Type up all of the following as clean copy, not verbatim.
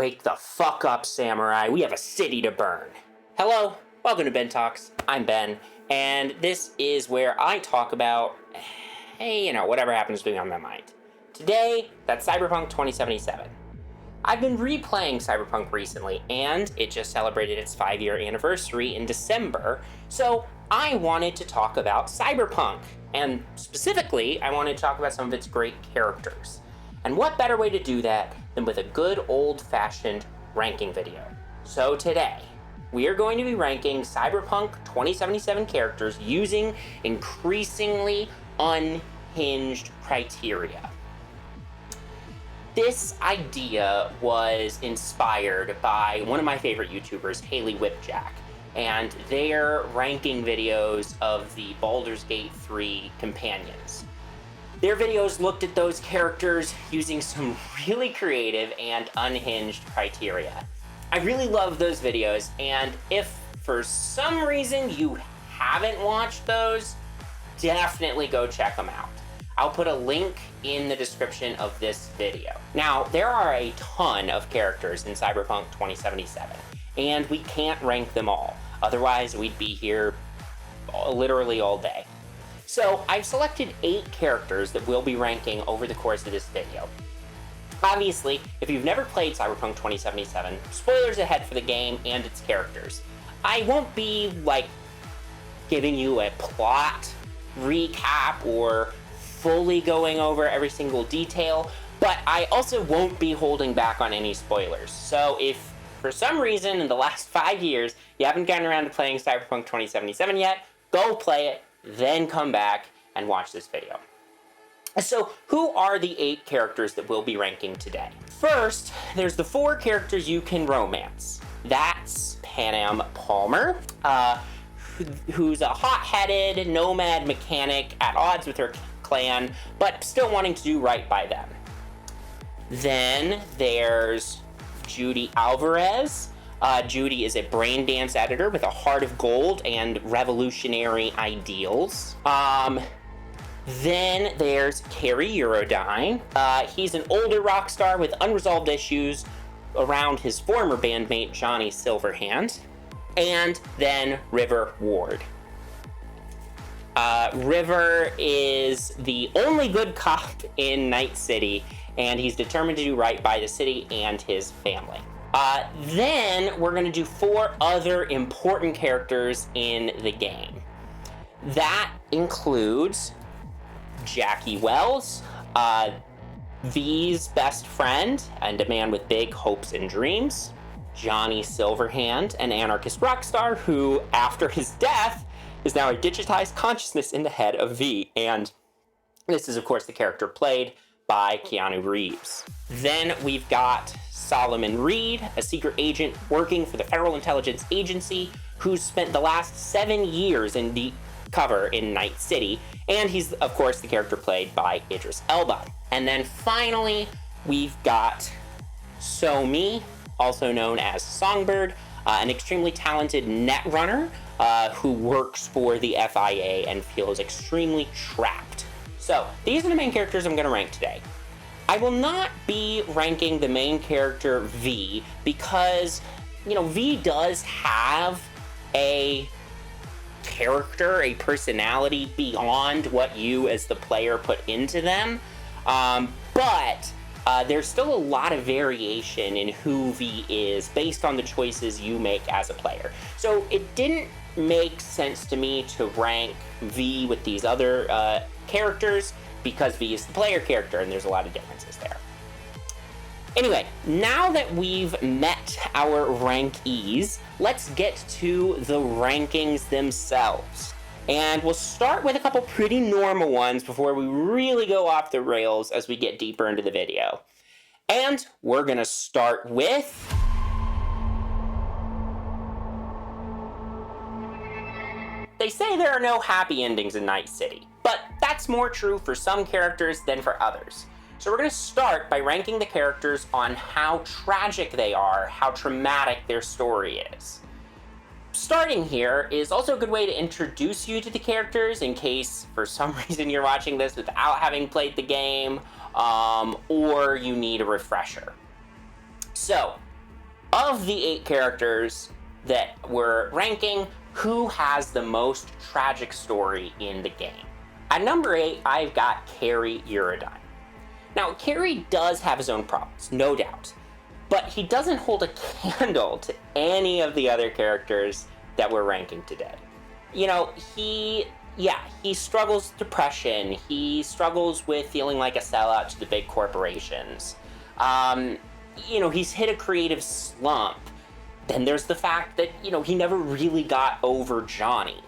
Wake the fuck up, samurai. We have a city to burn. Hello, welcome to Ben Talks. I'm Ben, and this is where I talk about, hey, whatever happens to be on my mind. Today, that's Cyberpunk 2077. I've been replaying Cyberpunk recently, and it just celebrated its 5-year anniversary in December, so I wanted to talk about Cyberpunk, and specifically, I wanted to talk about some of its great characters. And what better way to do that than with a good old-fashioned ranking video. So today, we are going to be ranking Cyberpunk 2077 characters using increasingly unhinged criteria. This idea was inspired by one of my favorite YouTubers, Haley Whipjack, and their ranking videos of the Baldur's Gate 3 companions. Their videos looked at those characters using some really creative and unhinged criteria. I really love those videos, and if for some reason you haven't watched those, definitely go check them out. I'll put a link in the description of this video. Now, there are a ton of characters in Cyberpunk 2077, and we can't rank them all. Otherwise, we'd be here literally all day. So I've selected 8 characters that we'll be ranking over the course of this video. Obviously, if you've never played Cyberpunk 2077, spoilers ahead for the game and its characters. I won't be giving you a plot recap or fully going over every single detail, but I also won't be holding back on any spoilers. So if for some reason in the last 5 years you haven't gotten around to playing Cyberpunk 2077 yet, go play it, then come back and watch this video. So who are the 8 characters that we'll be ranking today? First, there's the 4 characters you can romance. That's Panam Palmer, who's a hot-headed nomad mechanic at odds with her clan, but still wanting to do right by them. Then there's Judy Alvarez. Judy is a brain dance editor with a heart of gold and revolutionary ideals. Then there's Kerry Eurodyne. He's an older rock star with unresolved issues around his former bandmate Johnny Silverhand. And then River Ward. River is the only good cop in Night City, and he's determined to do right by the city and his family. Then we're going to do 4 other important characters in the game. That includes Jackie Wells, V's best friend and a man with big hopes and dreams, Johnny Silverhand, an anarchist rock star who, after his death, is now a digitized consciousness in the head of V, and this is, of course, the character played by Keanu Reeves. Then we've got Solomon Reed, a secret agent working for the Federal Intelligence Agency, who's spent the last 7 years in the cover in Night City, and he's, of course, the character played by Idris Elba. And then finally, we've got Somi, also known as Songbird, an extremely talented netrunner who works for the FIA and feels extremely trapped. So these are the main characters I'm going to rank today. I will not be ranking the main character V because, V does have a character, a personality beyond what you as the player put into them. But there's still a lot of variation in who V is based on the choices you make as a player. So it didn't make sense to me to rank V with these other characters because V is the player character and there's a lot of differences there. Anyway, now that we've met our rankees, let's get to the rankings themselves. And we'll start with a couple pretty normal ones before we really go off the rails as we get deeper into the video. And we're gonna start with they say there are no happy endings in Night City, but that's more true for some characters than for others. So we're going to start by ranking the characters on how tragic they are, how traumatic their story is. Starting here is also a good way to introduce you to the characters in case for some reason you're watching this without having played the game, or you need a refresher. So of the 8 characters that we're ranking, who has the most tragic story in the game? At number 8, I've got Cary Eurodyne. Now, Cary does have his own problems, no doubt, but he doesn't hold a candle to any of the other characters that we're ranking today. You know, he struggles with depression, he struggles with feeling like a sellout to the big corporations. He's hit a creative slump. Then there's the fact that, he never really got over Johnny.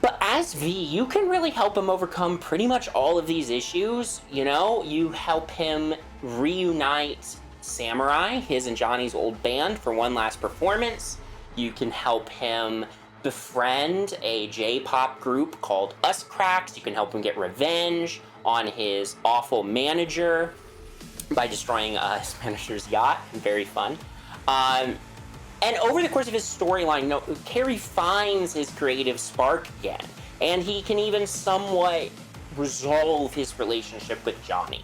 But as V, you can really help him overcome pretty much all of these issues. You help him reunite Samurai, his and Johnny's old band, for one last performance. You can help him befriend a J-pop group called Us Cracks. You can help him get revenge on his awful manager by destroying his manager's yacht. Very fun. And over the course of his storyline, Cary finds his creative spark again, and he can even somewhat resolve his relationship with Johnny.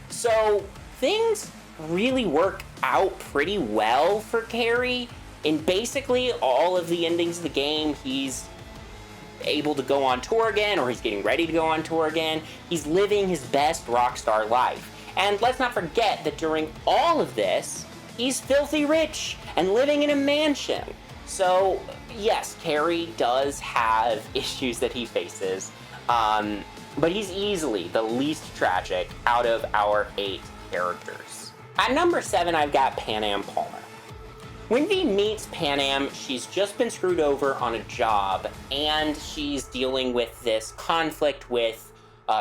So things really work out pretty well for Cary. In basically all of the endings of the game, he's able to go on tour again, or he's getting ready to go on tour again. He's living his best rock star life. And let's not forget that during all of this, he's filthy rich and living in a mansion. So yes, Cary does have issues that he faces, but he's easily the least tragic out of our 8 characters. At number 7, I've got Panam Palmer. When V meets Panam, she's just been screwed over on a job, and she's dealing with this conflict with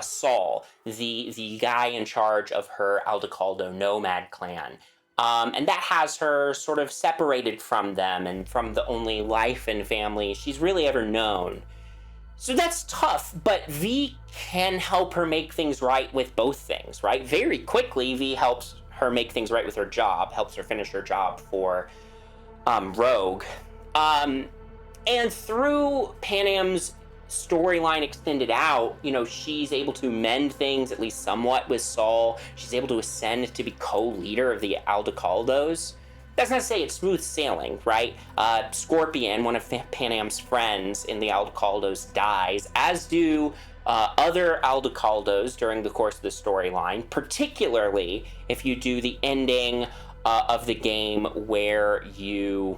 Saul, the guy in charge of her Aldecaldo nomad clan. And that has her sort of separated from them and from the only life and family she's really ever known. So that's tough, but V can help her make things right with both things, right? Very quickly, V helps her make things right with her job, helps her finish her job for Rogue. And through Panam's storyline extended out, she's able to mend things at least somewhat with Saul. She's able to ascend to be co-leader of the Aldecaldos. That's not to say it's smooth sailing, right? Scorpion, one of Panam's friends in the Aldecaldos, dies, as do other Aldecaldos during the course of the storyline, particularly if you do the ending of the game where you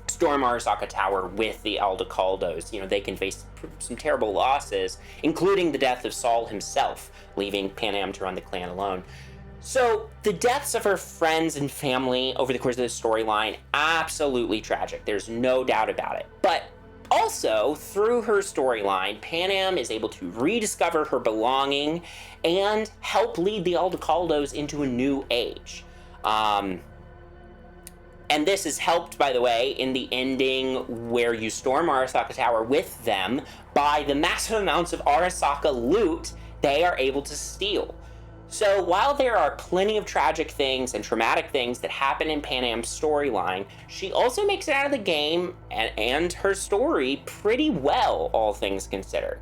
storm Arasaka Tower with the Aldecaldos. They can face some terrible losses, including the death of Saul himself, leaving Panam to run the clan alone. So the deaths of her friends and family over the course of the storyline, absolutely tragic. There's no doubt about it. But also, through her storyline, Panam is able to rediscover her belonging and help lead the Aldecaldos into a new age. And this is helped, by the way, in the ending where you storm Arasaka Tower with them by the massive amounts of Arasaka loot they are able to steal. So while there are plenty of tragic things and traumatic things that happen in Panam's storyline, she also makes it out of the game and her story pretty well, all things considered.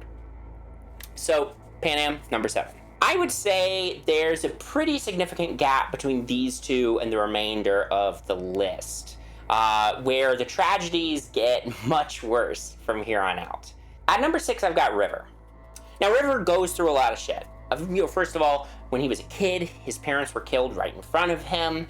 So Panam, number 7. I would say there's a pretty significant gap between these two and the remainder of the list, where the tragedies get much worse from here on out. At number 6, I've got River. Now, River goes through a lot of shit. First of all, when he was a kid, his parents were killed right in front of him.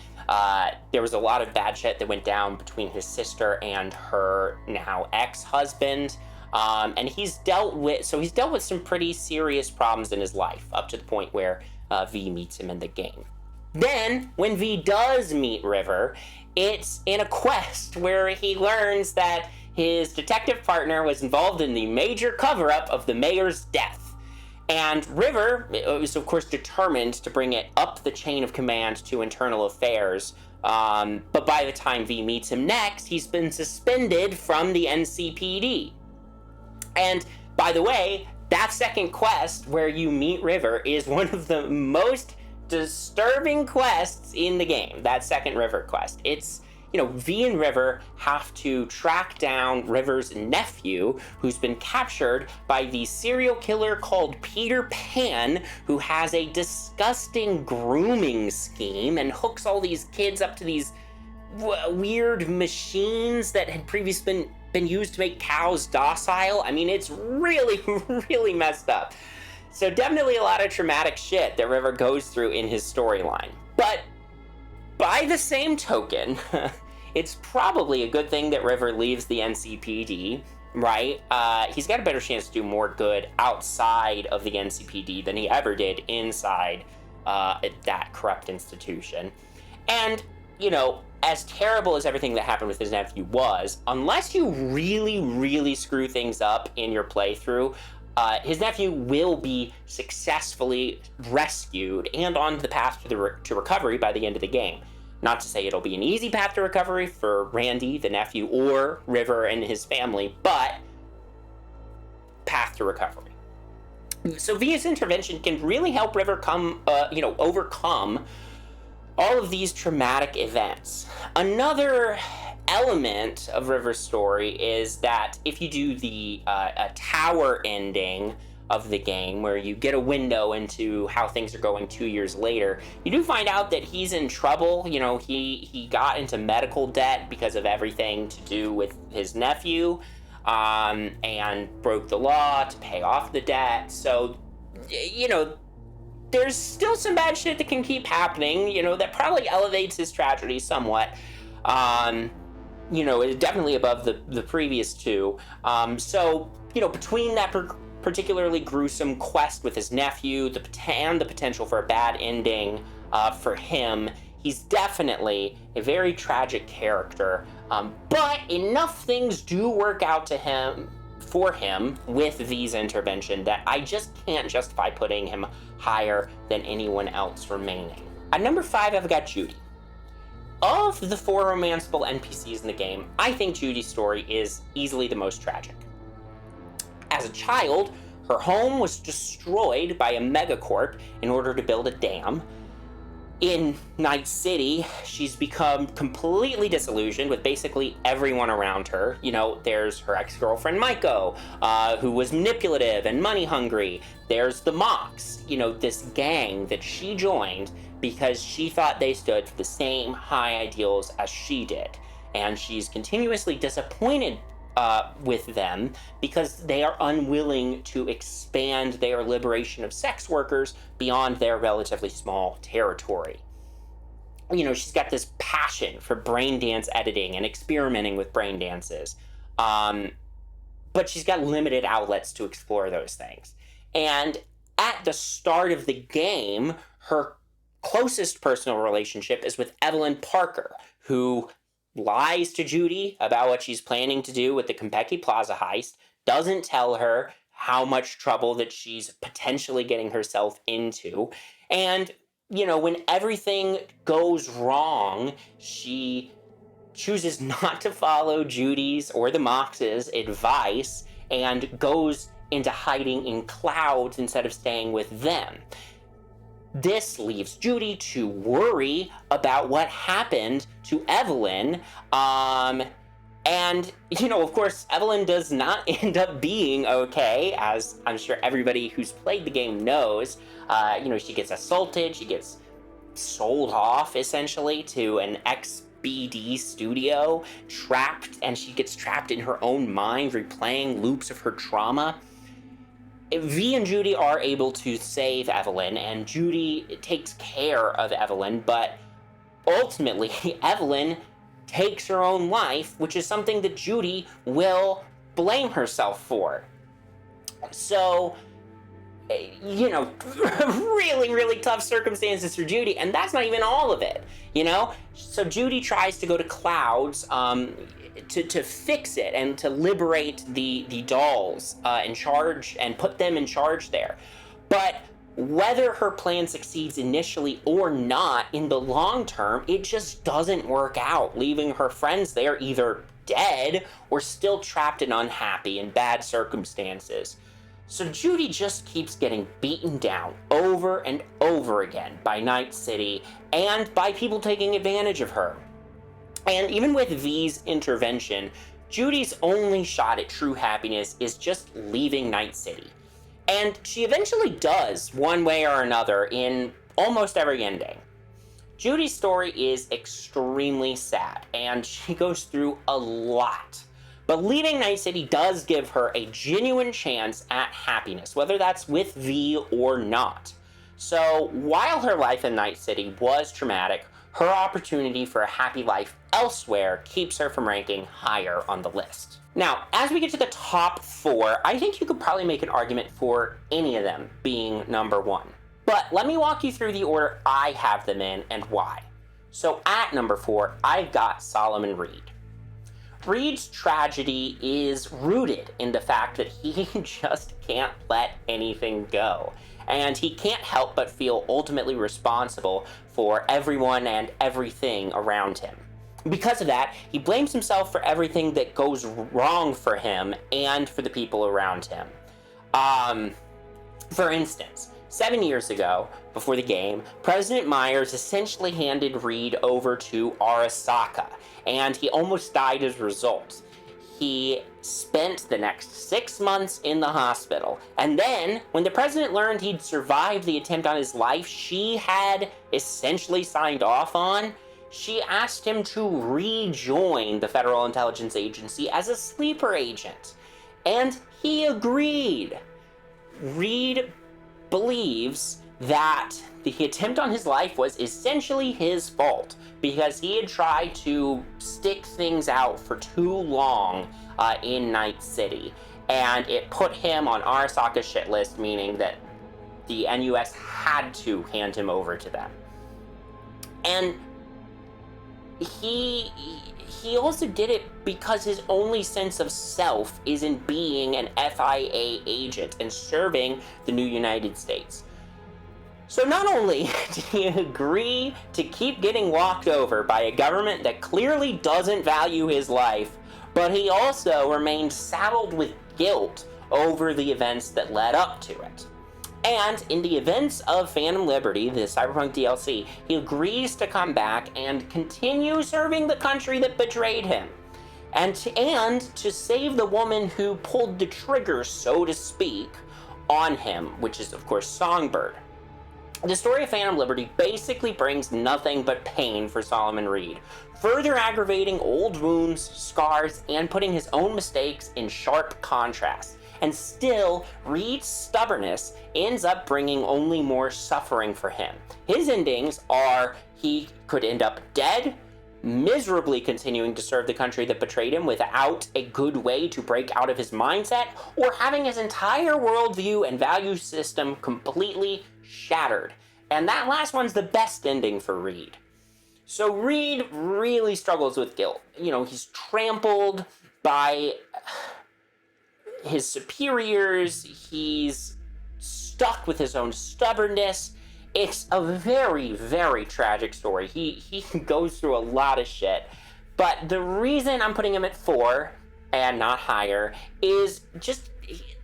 There was a lot of bad shit that went down between his sister and her now ex-husband. And he's dealt with some pretty serious problems in his life, up to the point where V meets him in the game. Then, when V does meet River, it's in a quest where he learns that his detective partner was involved in the major cover-up of the mayor's death. And River is, of course, determined to bring it up the chain of command to Internal Affairs. But by the time V meets him next, he's been suspended from the NCPD. And, by the way, that second quest where you meet River is one of the most disturbing quests in the game, that second River quest. It's, V and River have to track down River's nephew, who's been captured by the serial killer called Peter Pan, who has a disgusting grooming scheme and hooks all these kids up to these weird machines that had previously been used to make cows docile. I mean, it's really, really messed up. So definitely a lot of traumatic shit that River goes through in his storyline. But by the same token, it's probably a good thing that River leaves the NCPD, right? He's got a better chance to do more good outside of the NCPD than he ever did inside that corrupt institution. And, you know, as terrible as everything that happened with his nephew was, unless you really, really screw things up in your playthrough, his nephew will be successfully rescued and on the path to recovery by the end of the game. Not to say it'll be an easy path to recovery for Randy, the nephew, or River and his family, but path to recovery. So Via's intervention can really help River overcome all of these traumatic events. Another element of River's story is that if you do the tower ending of the game, where you get a window into how things are going 2 years later, you do find out that he's in trouble. You know, he got into medical debt because of everything to do with his nephew, and broke the law to pay off the debt. So, you know, there's still some bad shit that can keep happening, you know, that probably elevates his tragedy somewhat. You know, definitely above the previous two. So, you know, between that particularly gruesome quest with his nephew, and the potential for a bad ending for him, he's definitely a very tragic character. But enough things do work out for him with V's intervention that I just can't justify putting him higher than anyone else remaining. At number 5, I've got Judy. Of the 4 romanceable NPCs in the game, I think Judy's story is easily the most tragic. As a child, her home was destroyed by a megacorp in order to build a dam. In Night City, she's become completely disillusioned with basically everyone around her. You know, there's her ex-girlfriend Maiko, who was manipulative and money-hungry. There's the Mox, you know, this gang that she joined because she thought they stood for the same high ideals as she did. And she's continuously disappointed with them because they are unwilling to expand their liberation of sex workers beyond their relatively small territory. You know, she's got this passion for brain dance editing and experimenting with brain dances, but she's got limited outlets to explore those things. And at the start of the game, her closest personal relationship is with Evelyn Parker, who lies to Judy about what she's planning to do with the Konpeki Plaza heist, doesn't tell her how much trouble that she's potentially getting herself into. And, you know, when everything goes wrong, she chooses not to follow Judy's or the Mox's advice and goes into hiding in clouds instead of staying with them. This leaves Judy to worry about what happened to Evelyn. And, you know, of course, Evelyn does not end up being okay, as I'm sure everybody who's played the game knows. You know, she gets assaulted, she gets sold off, essentially, to an XBD studio, and she gets trapped in her own mind, replaying loops of her trauma. V and Judy are able to save Evelyn, and Judy takes care of Evelyn, but ultimately, Evelyn takes her own life, which is something that Judy will blame herself for. So, you know, really, really tough circumstances for Judy, and that's not even all of it, you know? So Judy tries to go to Clouds, to fix it and to liberate the dolls in charge and put them in charge there. But whether her plan succeeds initially or not, in the long term, it just doesn't work out, leaving her friends there either dead or still trapped and unhappy in bad circumstances. So Judy just keeps getting beaten down over and over again by Night City and by people taking advantage of her. And even with V's intervention, Judy's only shot at true happiness is just leaving Night City. And she eventually does, one way or another, in almost every ending. Judy's story is extremely sad, and she goes through a lot. But leaving Night City does give her a genuine chance at happiness, whether that's with V or not. So while her life in Night City was traumatic, her opportunity for a happy life elsewhere keeps her from ranking higher on the list. Now, as we get to the top 4, I think you could probably make an argument for any of them being number 1. But let me walk you through the order I have them in and why. So at number 4, I've got Solomon Reed. Reed's tragedy is rooted in the fact that he just can't let anything go. And he can't help but feel ultimately responsible for everyone and everything around him. Because of that, he blames himself for everything that goes wrong for him and for the people around him. For instance, 7 years ago, before the game, President Myers essentially handed Reed over to Arasaka, and he almost died as a result. He spent the next 6 months in the hospital, and then, when the president learned he'd survived the attempt on his life she had essentially signed off on, she asked him to rejoin the Federal Intelligence Agency as a sleeper agent, and he agreed. Reed believes that the attempt on his life was essentially his fault because he had tried to stick things out for too long in Night City, and it put him on Arasaka's shit list, meaning that the NUS had to hand him over to them. And he also did it because his only sense of self is in being an FIA agent and serving the new United States. So not only did he agree to keep getting walked over by a government that clearly doesn't value his life, but he also remained saddled with guilt over the events that led up to it. And in the events of Phantom Liberty, the Cyberpunk DLC, he agrees to come back and continue serving the country that betrayed him. And to save the woman who pulled the trigger, so to speak, on him, which is, of course, Songbird. The story of Phantom Liberty basically brings nothing but pain for Solomon Reed, further aggravating old wounds, scars, and putting his own mistakes in sharp contrast. And still, Reed's stubbornness ends up bringing only more suffering for him. His endings are he could end up dead, miserably continuing to serve the country that betrayed him without a good way to break out of his mindset, or having his entire worldview and value system completely shattered. And that last one's the best ending for Reed. So Reed really struggles with guilt. You know, he's trampled by his superiors, he's stuck with his own stubbornness. It's a very, very tragic story. He goes through a lot of shit. But the reason I'm putting him at 4 and not higher is just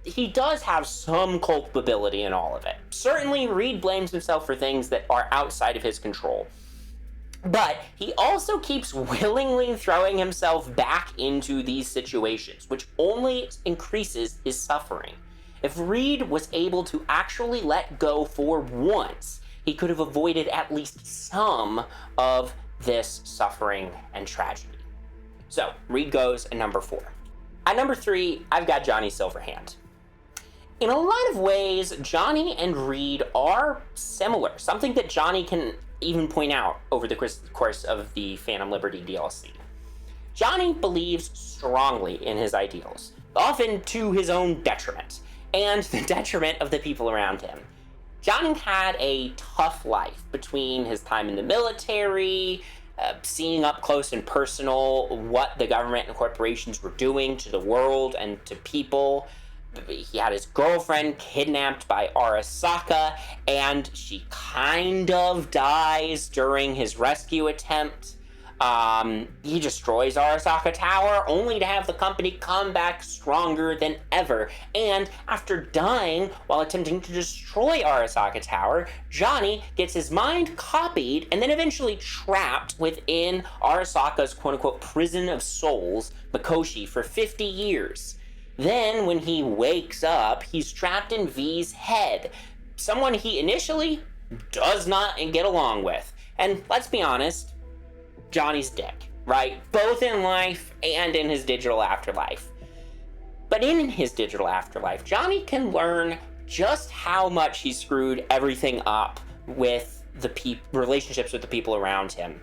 he does have some culpability in all of it. Certainly, Reed blames himself for things that are outside of his control. But he also keeps willingly throwing himself back into these situations, which only increases his suffering. If Reed was able to actually let go for once, he could have avoided at least some of this suffering and tragedy. So, Reed goes at number 4. At number 3, I've got Johnny Silverhand. In a lot of ways, Johnny and Reed are similar, something that Johnny can even point out over the course of the Phantom Liberty DLC. Johnny believes strongly in his ideals, often to his own detriment, and the detriment of the people around him. Johnny had a tough life between his time in the military, seeing up close and personal what the government and corporations were doing to the world and to people. He had his girlfriend kidnapped by Arasaka, and she kind of dies during his rescue attempt. He destroys Arasaka Tower, only to have the company come back stronger than ever. And after dying while attempting to destroy Arasaka Tower, Johnny gets his mind copied and then eventually trapped within Arasaka's quote-unquote prison of souls, Mikoshi, for 50 years. Then, when he wakes up, he's trapped in V's head, someone he initially does not get along with. And let's be honest, Johnny's a dick, right? Both in life and in his digital afterlife. But in his digital afterlife, Johnny can learn just how much he screwed everything up with the relationships with the people around him.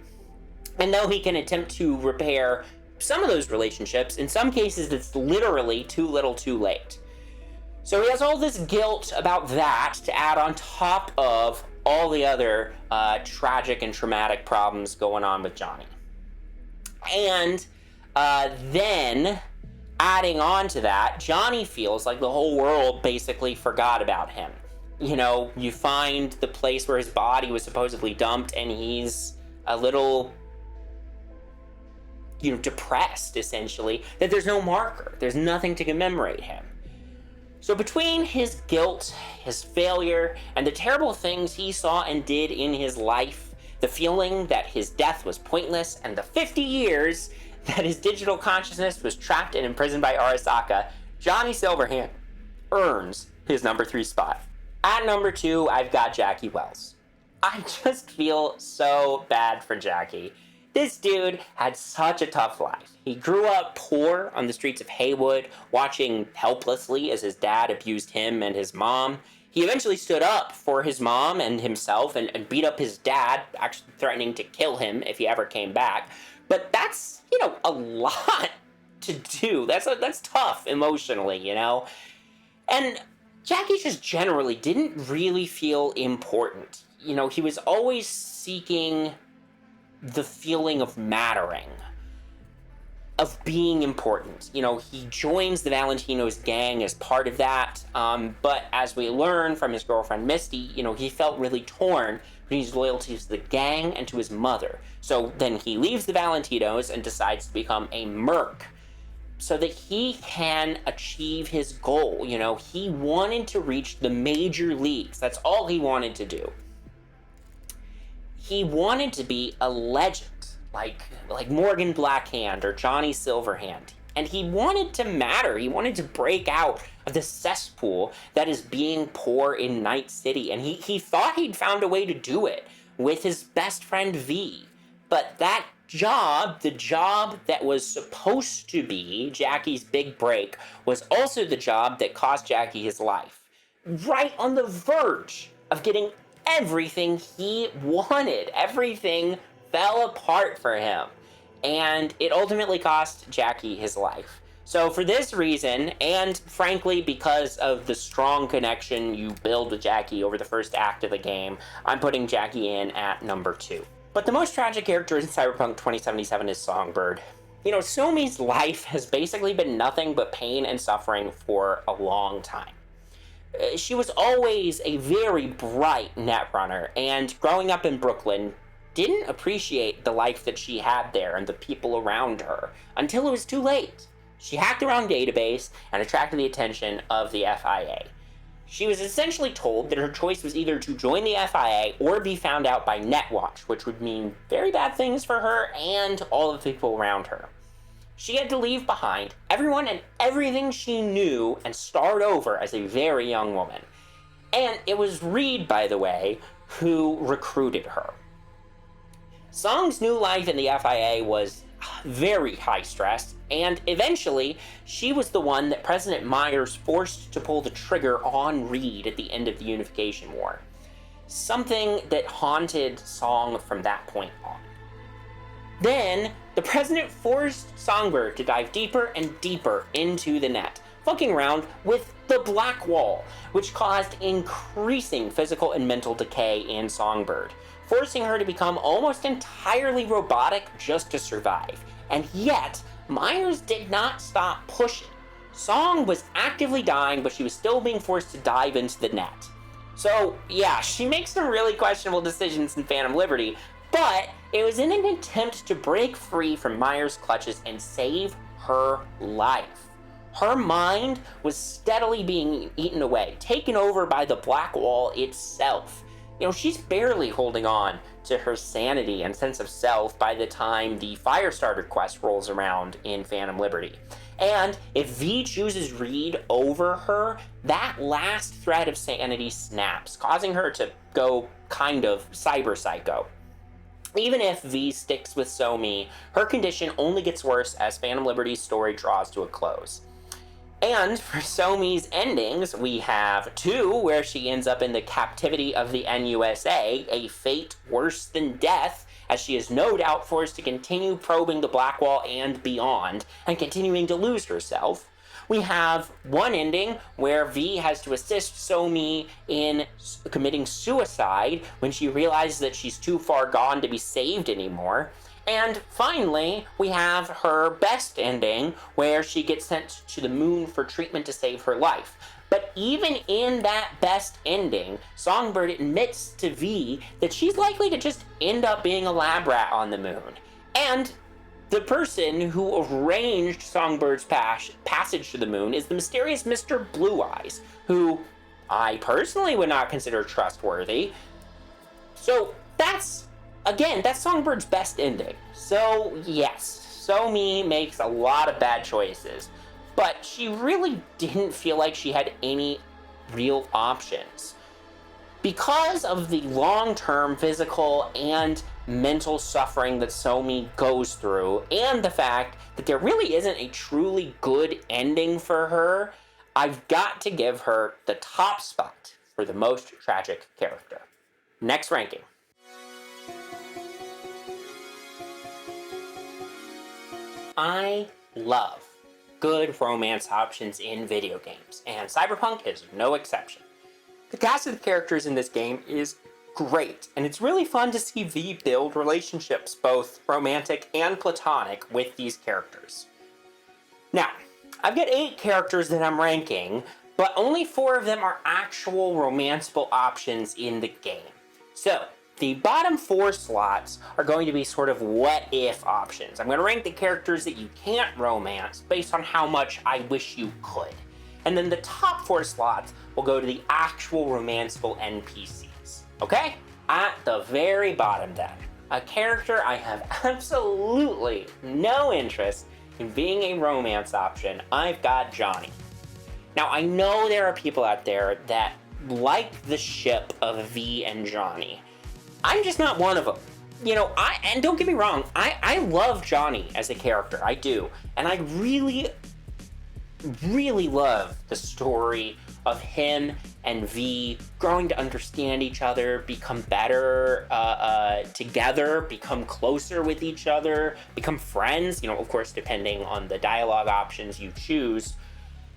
And though he can attempt to repair some of those relationships, in some cases it's literally too little too late. So he has all this guilt about that to add on top of all the other tragic and traumatic problems going on with Johnny. And then, adding on to that, Johnny feels like the whole world basically forgot about him. You know, you find the place where his body was supposedly dumped, and he's a little, depressed, essentially, that there's no marker. There's nothing to commemorate him. So between his guilt, his failure, and the terrible things he saw and did in his life, the feeling that his death was pointless, and the 50 years that his digital consciousness was trapped and imprisoned by Arasaka, Johnny Silverhand earns his number 3 spot. At number 2, I've got Jackie Wells. I just feel so bad for Jackie. This dude had such a tough life. He grew up poor on the streets of Haywood, watching helplessly as his dad abused him and his mom. He eventually stood up for his mom and himself and beat up his dad, actually threatening to kill him if he ever came back. But that's, a lot to do. That's tough emotionally, And Jackie just generally didn't really feel important. He was always seeking the feeling of mattering, of being important. He joins the Valentino's gang as part of that, but as we learn from his girlfriend Misty, he felt really torn between his loyalties to the gang and to his mother. So then he leaves the Valentinos and decides to become a merc so that he can achieve his goal. He wanted to reach the major leagues. That's all he wanted to do. He wanted to be a legend, like Morgan Blackhand or Johnny Silverhand. And he wanted to matter. He wanted to break out of the cesspool that is being poor in Night City. And he thought he'd found a way to do it with his best friend V. But that job, the job that was supposed to be Jackie's big break, was also the job that cost Jackie his life. Right on the verge of getting everything he wanted. Everything fell apart for him. And it ultimately cost Jackie his life. So for this reason, and frankly because of the strong connection you build with Jackie over the first act of the game, I'm putting Jackie in at number 2. But the most tragic character in Cyberpunk 2077 is Songbird. Somi's life has basically been nothing but pain and suffering for a long time. She was always a very bright netrunner, and growing up in Brooklyn, didn't appreciate the life that she had there and the people around her until it was too late. She hacked the wrong database and attracted the attention of the FIA. She was essentially told that her choice was either to join the FIA or be found out by Netwatch, which would mean very bad things for her and all of the people around her. She had to leave behind everyone and everything she knew and start over as a very young woman. And it was Reed, by the way, who recruited her. Song's new life in the FIA was very high stress, and eventually she was the one that President Myers forced to pull the trigger on Reed at the end of the Unification War. Something that haunted Song from that point on. Then, the president forced Songbird to dive deeper and deeper into the net, fucking around with the Black Wall, which caused increasing physical and mental decay in Songbird, forcing her to become almost entirely robotic just to survive. And yet, Myers did not stop pushing. Song was actively dying, but she was still being forced to dive into the net. So, yeah, she makes some really questionable decisions in Phantom Liberty, but it was in an attempt to break free from Myers' clutches and save her life. Her mind was steadily being eaten away, taken over by the Black Wall itself. She's barely holding on to her sanity and sense of self by the time the Firestarter quest rolls around in Phantom Liberty. And if V chooses Reed over her, that last thread of sanity snaps, causing her to go kind of cyber psycho. Even if V sticks with Somi, her condition only gets worse as Phantom Liberty's story draws to a close. And for Somi's endings, we have 2, where she ends up in the captivity of the NUSA, a fate worse than death, as she is no doubt forced to continue probing the Black Wall and beyond, and continuing to lose herself. We have 1 ending where V has to assist Somi in committing suicide when she realizes that she's too far gone to be saved anymore. And finally, we have her best ending, where she gets sent to the moon for treatment to save her life. But even in that best ending, Songbird admits to V that she's likely to just end up being a lab rat on the moon. And the person who arranged Songbird's passage to the moon is the mysterious Mr. Blue Eyes, who I personally would not consider trustworthy. So that's Songbird's best ending. So yes, Somi makes a lot of bad choices, but she really didn't feel like she had any real options. Because of the long-term physical and mental suffering that Somi goes through, and the fact that there really isn't a truly good ending for her, I've got to give her the top spot for the most tragic character. Next ranking. I love good romance options in video games, and Cyberpunk is no exception. The cast of the characters in this game is great, and it's really fun to see V build relationships, both romantic and platonic, with these characters. Now, I've got 8 characters that I'm ranking, but only 4 of them are actual romanceable options in the game. So, the bottom 4 slots are going to be sort of what-if options. I'm going to rank the characters that you can't romance based on how much I wish you could. And then the top 4 slots will go to the actual romanceable NPCs. Okay? At the very bottom then, a character I have absolutely no interest in being a romance option, I've got Johnny. Now, I know there are people out there that like the ship of V and Johnny. I'm just not one of them. You know, and don't get me wrong, I love Johnny as a character, I do. And I really, really love the story of him and V growing to understand each other, become better together, become closer with each other, become friends, you know, of course, depending on the dialogue options you choose.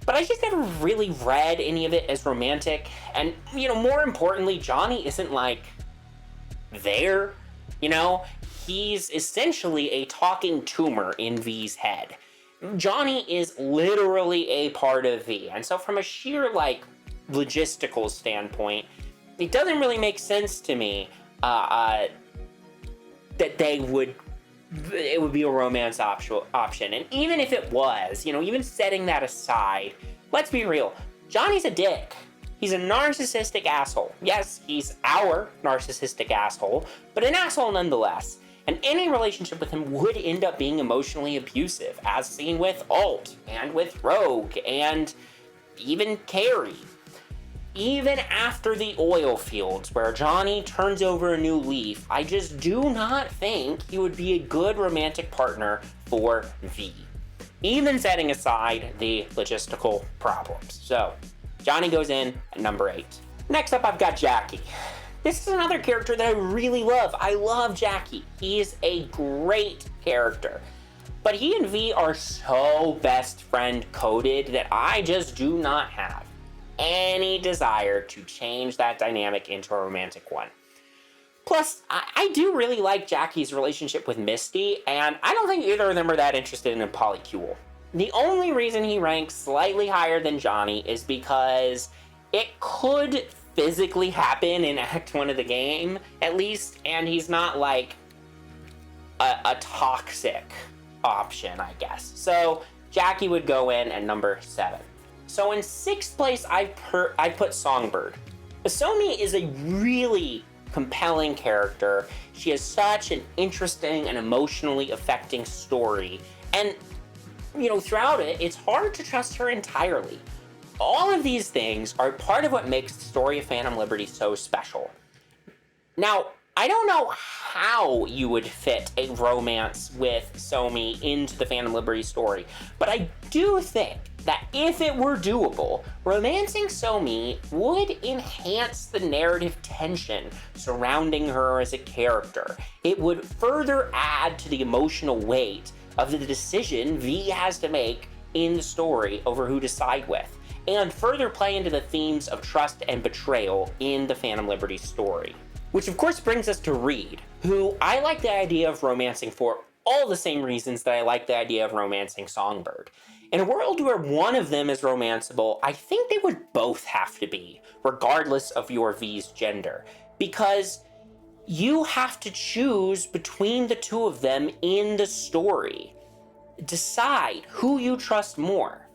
But I just never really read any of it as romantic. And, you know, more importantly, Johnny isn't like there, you know? He's essentially a talking tumor in V's head. Johnny is literally a part of V, and so from a sheer, like, logistical standpoint, it doesn't really make sense to me that it would be a romance option. And even if it was, you know, even setting that aside, let's be real, Johnny's a dick. He's a narcissistic asshole. Yes, he's our narcissistic asshole, but an asshole nonetheless. And any relationship with him would end up being emotionally abusive, as seen with Alt, and with Rogue, and even Carrie. Even after the oil fields, where Johnny turns over a new leaf, I just do not think he would be a good romantic partner for V. Even setting aside the logistical problems. So, Johnny goes in at number 8. Next up, I've got Jackie. This is another character that I really love. I love Jackie. He is a great character. But he and V are so best friend coded that I just do not have any desire to change that dynamic into a romantic one. Plus, I do really like Jackie's relationship with Misty, and I don't think either of them are that interested in a polycule. The only reason he ranks slightly higher than Johnny is because it could physically happen in Act 1 of the game, at least, and he's not like a toxic option, I guess. So Jackie would go in at number 7. So in 6th place, I put Songbird. Somi is a really compelling character. She has such an interesting and emotionally affecting story, and you know, throughout it, it's hard to trust her entirely. All of these things are part of what makes the story of Phantom Liberty so special. Now, I don't know how you would fit a romance with Somi into the Phantom Liberty story, but I do think that if it were doable, romancing Somi would enhance the narrative tension surrounding her as a character. It would further add to the emotional weight of the decision V has to make in the story over who to side with, and further play into the themes of trust and betrayal in the Phantom Liberty story. Which of course brings us to Reed, who I like the idea of romancing for all the same reasons that I like the idea of romancing Songbird. In a world where one of them is romanceable, I think they would both have to be, regardless of your V's gender, because you have to choose between the two of them in the story. Decide who you trust more.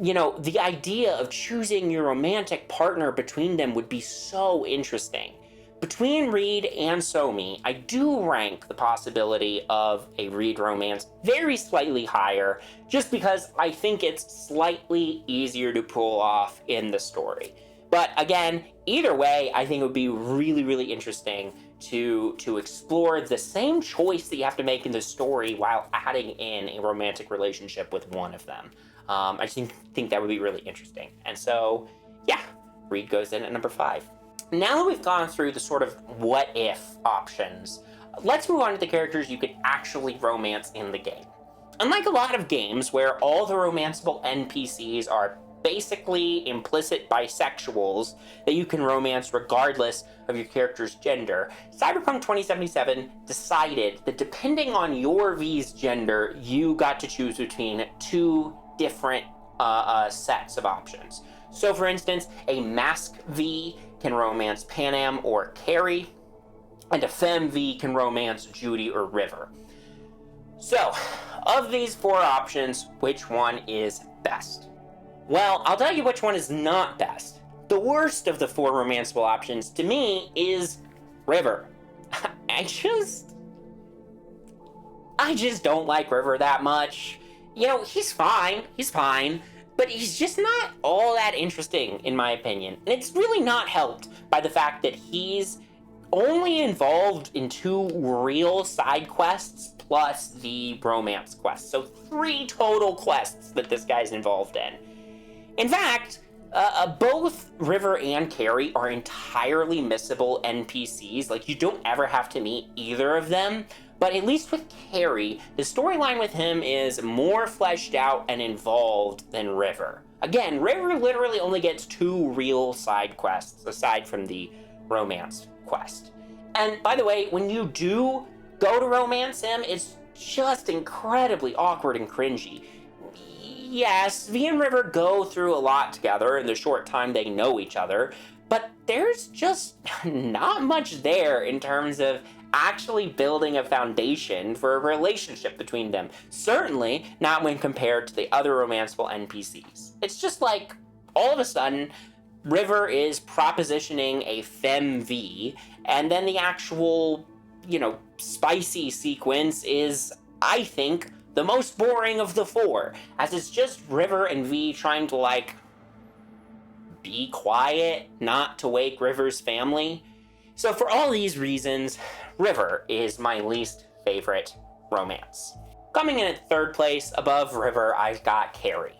You know, the idea of choosing your romantic partner between them would be so interesting. Between Reed and Somi, I do rank the possibility of a Reed romance very slightly higher, just because I think it's slightly easier to pull off in the story. But again, either way, I think it would be really, really interesting to explore the same choice that you have to make in the story while adding in a romantic relationship with one of them. I just think that would be really interesting. And so, yeah, Reed goes in at number 5. Now that we've gone through the sort of what-if options, let's move on to the characters you could actually romance in the game. Unlike a lot of games where all the romanceable NPCs are basically implicit bisexuals that you can romance regardless of your character's gender, Cyberpunk 2077 decided that depending on your V's gender, you got to choose between 2 different sets of options. So for instance, a Mask V can romance Panam or Carrie, and a Femme V can romance Judy or River. So, of these 4 options, which one is best? Well, I'll tell you which one is not best. The worst of the 4 romanceable options, to me, is River. I just don't like River that much. You know, he's fine, but he's just not all that interesting, in my opinion. And it's really not helped by the fact that he's only involved in 2 real side quests plus the romance quest. So 3 total quests that this guy's involved in. In fact, both River and Carrie are entirely missable NPCs. Like, you don't ever have to meet either of them. But at least with Carrie, the storyline with him is more fleshed out and involved than River. Again, River literally only gets 2 real side quests, aside from the romance quest. And by the way, when you do go to romance him, it's just incredibly awkward and cringy. Yes, V and River go through a lot together in the short time they know each other, but there's just not much there in terms of actually building a foundation for a relationship between them. Certainly not when compared to the other romanceable NPCs. It's just like, all of a sudden, River is propositioning a Femme V, and then the actual, spicy sequence is, I think, the most boring of the 4, as it's just River and V trying to, be quiet, not to wake River's family. So for all these reasons, River is my least favorite romance. Coming in at 3rd place above River, I've got Carrie.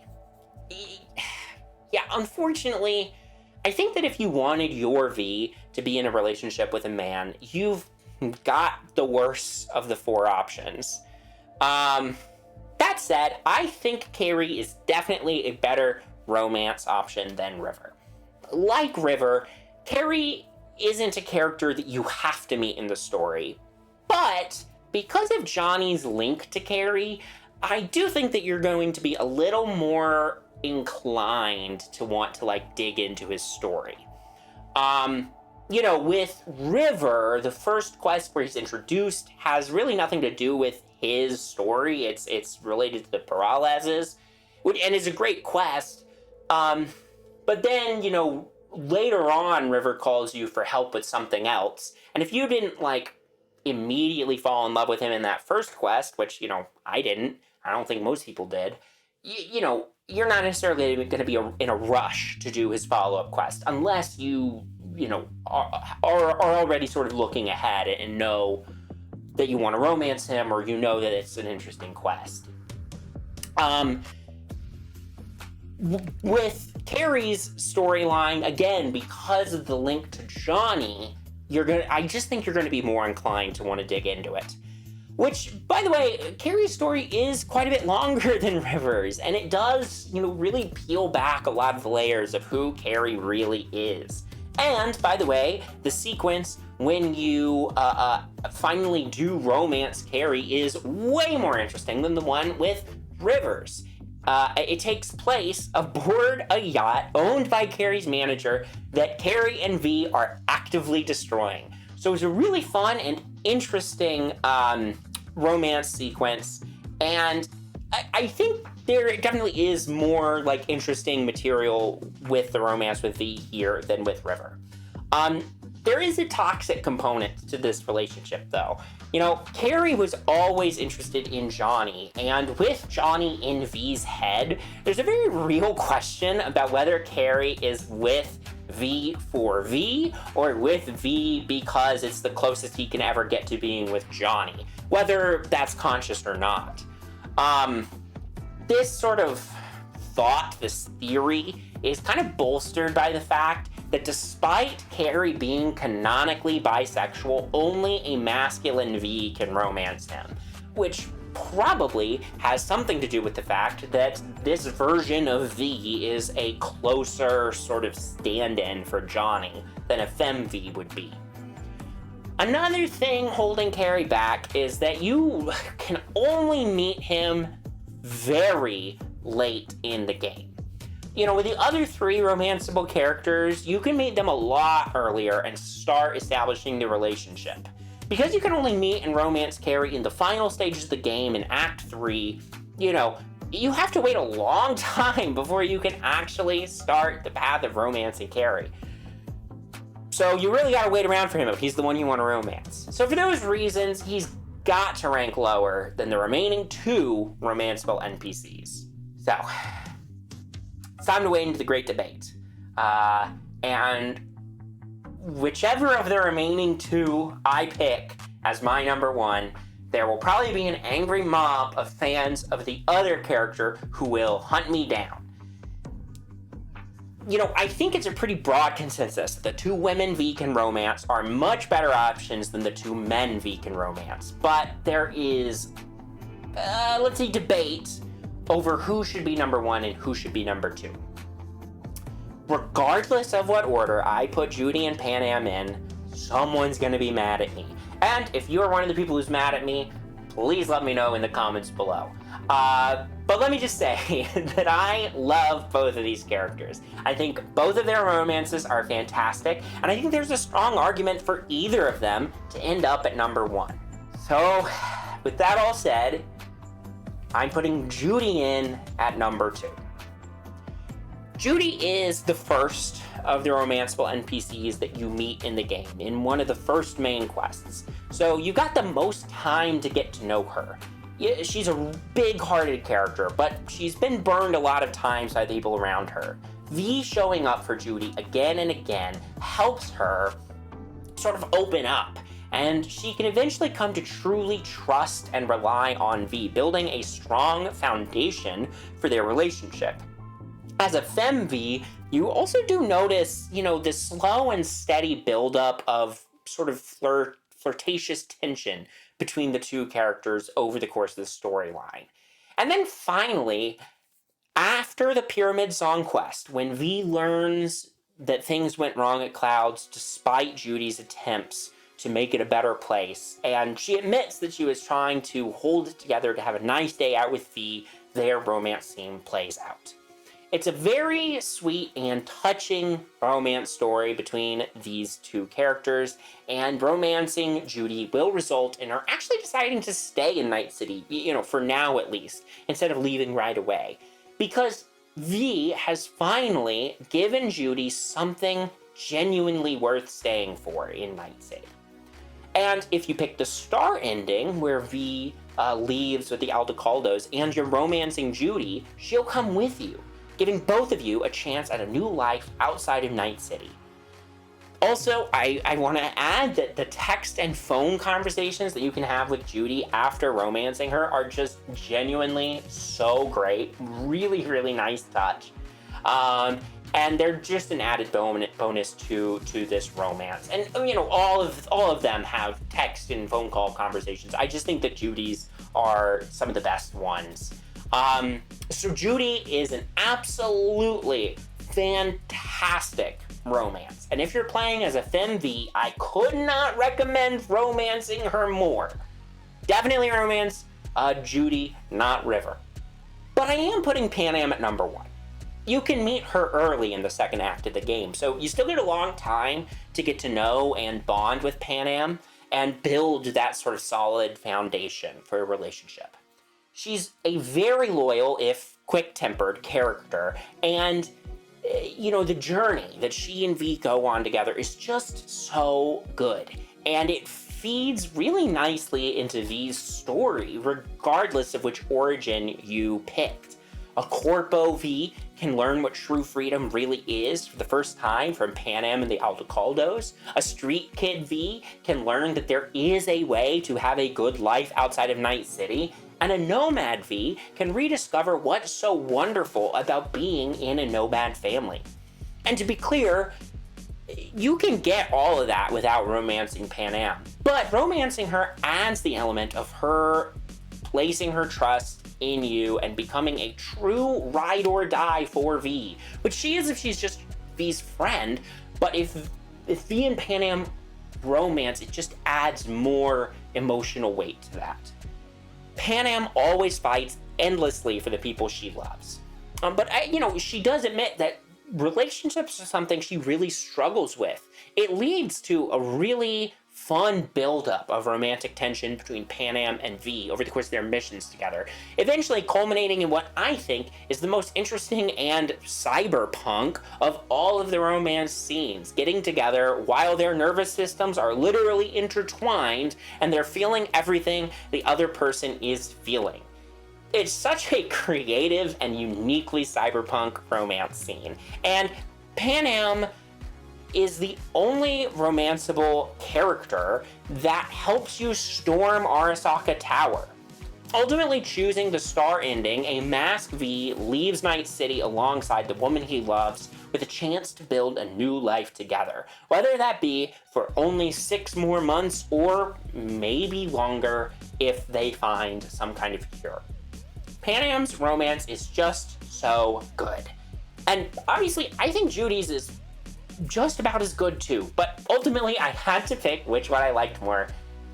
Yeah, unfortunately, I think that if you wanted your V to be in a relationship with a man, you've got the worst of the 4 options. That said, I think Carrie is definitely a better romance option than River. Like River, Carrie isn't a character that you have to meet in the story, but because of Johnny's link to Carrie, I do think that you're going to be a little more inclined to want to dig into his story. With River, the first quest where he's introduced has really nothing to do with his story. It's related to the Peralez's, and it's a great quest. But then, later on, River calls you for help with something else. And if you didn't, immediately fall in love with him in that first quest, which, I didn't, I don't think most people did, you're not necessarily going to be in a rush to do his follow-up quest, unless you are already sort of looking ahead and know that you want to romance him, or you know that it's an interesting quest. With Carrie's storyline, again, because of the link to Johnny, I just think you're gonna be more inclined to want to dig into it. Which, by the way, Carrie's story is quite a bit longer than River's, and it does, really peel back a lot of the layers of who Carrie really is. And, by the way, the sequence when you finally do romance Carrie is way more interesting than the one with Rivers. It takes place aboard a yacht owned by Carrie's manager that Carrie and V are actively destroying. So it's a really fun and interesting romance sequence, and I think there definitely is more interesting material with the romance with V here than with River. There is a toxic component to this relationship, though. Carrie was always interested in Johnny, and with Johnny in V's head, there's a very real question about whether Carrie is with V for V, or with V because it's the closest he can ever get to being with Johnny, whether that's conscious or not. This sort of thought, this theory, is kind of bolstered by the fact that despite Carrie being canonically bisexual, only a masculine V can romance him, which probably has something to do with the fact that this version of V is a closer sort of stand-in for Johnny than a femme V would be. Another thing holding Carrie back is that you can only meet him very late in the game. With the other three romanceable characters, you can meet them a lot earlier and start establishing the relationship. Because you can only meet and romance Carrie in the final stages of the game in Act 3, you have to wait a long time before you can actually start the path of romancing Carrie. So you really gotta wait around for him if he's the one you want to romance. So for those reasons, he's got to rank lower than the remaining two romanceable NPCs. So, it's time to wade into the great debate. And whichever of the remaining two I pick as my number one, there will probably be an angry mob of fans of the other character who will hunt me down. I think it's a pretty broad consensus that the two women V can romance are much better options than the two men V can romance. But there is, debate over who should be number one and who should be number two. Regardless of what order I put Judy and Panam in, someone's gonna be mad at me. And if you're one of the people who's mad at me, please let me know in the comments below. But let me just say that I love both of these characters. I think both of their romances are fantastic, and I think there's a strong argument for either of them to end up at number one. So, with that all said, I'm putting Judy in at number two. Judy is the first of the romanceable NPCs that you meet in the game, in one of the first main quests. So you got the most time to get to know her. Yeah, she's a big-hearted character, but she's been burned a lot of times by the people around her. V showing up for Judy again and again helps her sort of open up, and she can eventually come to truly trust and rely on V, building a strong foundation for their relationship. As a femme V, you also do notice, this slow and steady buildup of sort of flirtatious tension between the two characters over the course of the storyline. And then finally, after the Pyramid Song quest, when V learns that things went wrong at Clouds despite Judy's attempts to make it a better place, and she admits that she was trying to hold it together to have a nice day out with V, their romance scene plays out. It's a very sweet and touching romance story between these two characters, and romancing Judy will result in her actually deciding to stay in Night City, for now at least, instead of leaving right away. Because V has finally given Judy something genuinely worth staying for in Night City. And if you pick the star ending, where V leaves with the Aldecaldos, and you're romancing Judy, she'll come with you, giving both of you a chance at a new life outside of Night City. Also, I want to add that the text and phone conversations that you can have with Judy after romancing her are just genuinely so great. Really, really nice touch. And they're just an added bonus to this romance. And all of them have text and phone call conversations. I just think that Judy's are some of the best ones. So Judy is an absolutely fantastic romance. And if you're playing as a FemV, I could not recommend romancing her more. Definitely romance Judy, not River. But I am putting Panam at number 1. You can meet her early in the second act of the game, so you still get a long time to get to know and bond with Panam and build that sort of solid foundation for a relationship. She's a very loyal, if quick-tempered character, and the journey that she and V go on together is just so good. And it feeds really nicely into V's story, regardless of which origin you picked. A Corpo V can learn what true freedom really is for the first time from Panam and the Aldecaldos. A Street Kid V can learn that there is a way to have a good life outside of Night City. And a Nomad V can rediscover what's so wonderful about being in a nomad family. And to be clear, you can get all of that without romancing Panam. But romancing her adds the element of her placing her trust in you and becoming a true ride or die for V, which she is if she's just V's friend. But if V and Panam romance, it just adds more emotional weight to that. Panam always fights endlessly for the people she loves. But she does admit that relationships are something she really struggles with. It leads to a really fun buildup of romantic tension between Panam and V over the course of their missions together, eventually culminating in what I think is the most interesting and cyberpunk of all of the romance scenes, getting together while their nervous systems are literally intertwined and they're feeling everything the other person is feeling. It's such a creative and uniquely cyberpunk romance scene, and Panam is the only romanceable character that helps you storm Arasaka Tower. Ultimately choosing the star ending, a masked V leaves Night City alongside the woman he loves with a chance to build a new life together, whether that be for only 6 more months or maybe longer if they find some kind of cure. Panam's romance is just so good. And obviously, I think Judy's is just about as good too, but ultimately I had to pick which one I liked more,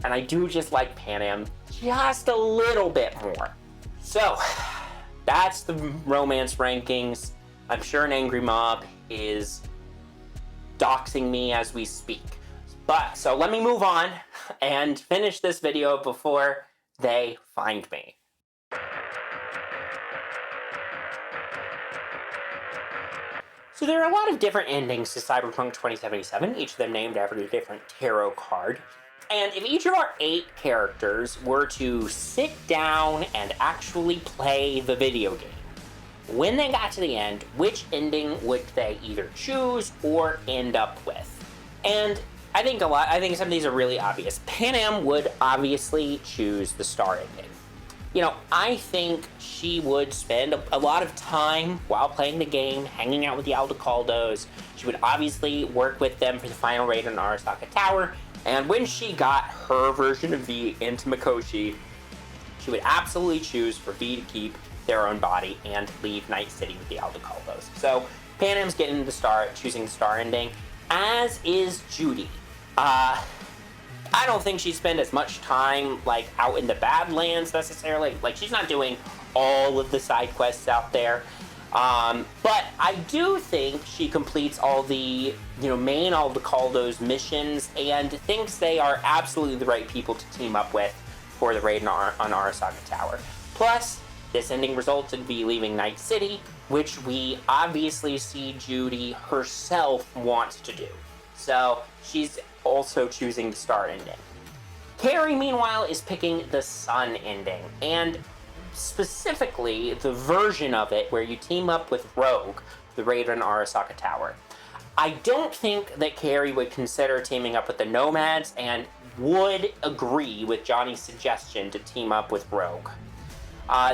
and I do just like Panam just a little bit more. So, that's the romance rankings. I'm sure an angry mob is doxing me as we speak. But, so let me move on and finish this video before they find me. So there are a lot of different endings to Cyberpunk 2077, each of them named after a different tarot card. And if each of our 8 characters were to sit down and actually play the video game, when they got to the end, which ending would they either choose or end up with? And I think some of these are really obvious. Panam would obviously choose the star ending. I think she would spend a lot of time while playing the game, hanging out with the Aldecaldos. She would obviously work with them for the final raid on Arasaka Tower, and when she got her version of V into Mikoshi, she would absolutely choose for V to keep their own body and leave Night City with the Aldecaldos. So Panam's getting choosing the star ending, as is Judy. I don't think she'd spend as much time, out in the Badlands, necessarily. She's not doing all of the side quests out there. But I do think she completes all the, main Aldecaldos missions and thinks they are absolutely the right people to team up with for the raid on Arasaka Tower. Plus, this ending results in V leaving Night City, which we obviously see Judy herself wants to do. So, she's also choosing the star ending. Carrie, meanwhile, is picking the sun ending, and specifically the version of it where you team up with Rogue, the raid on Arasaka Tower. I don't think that Carrie would consider teaming up with the Nomads and would agree with Johnny's suggestion to team up with Rogue.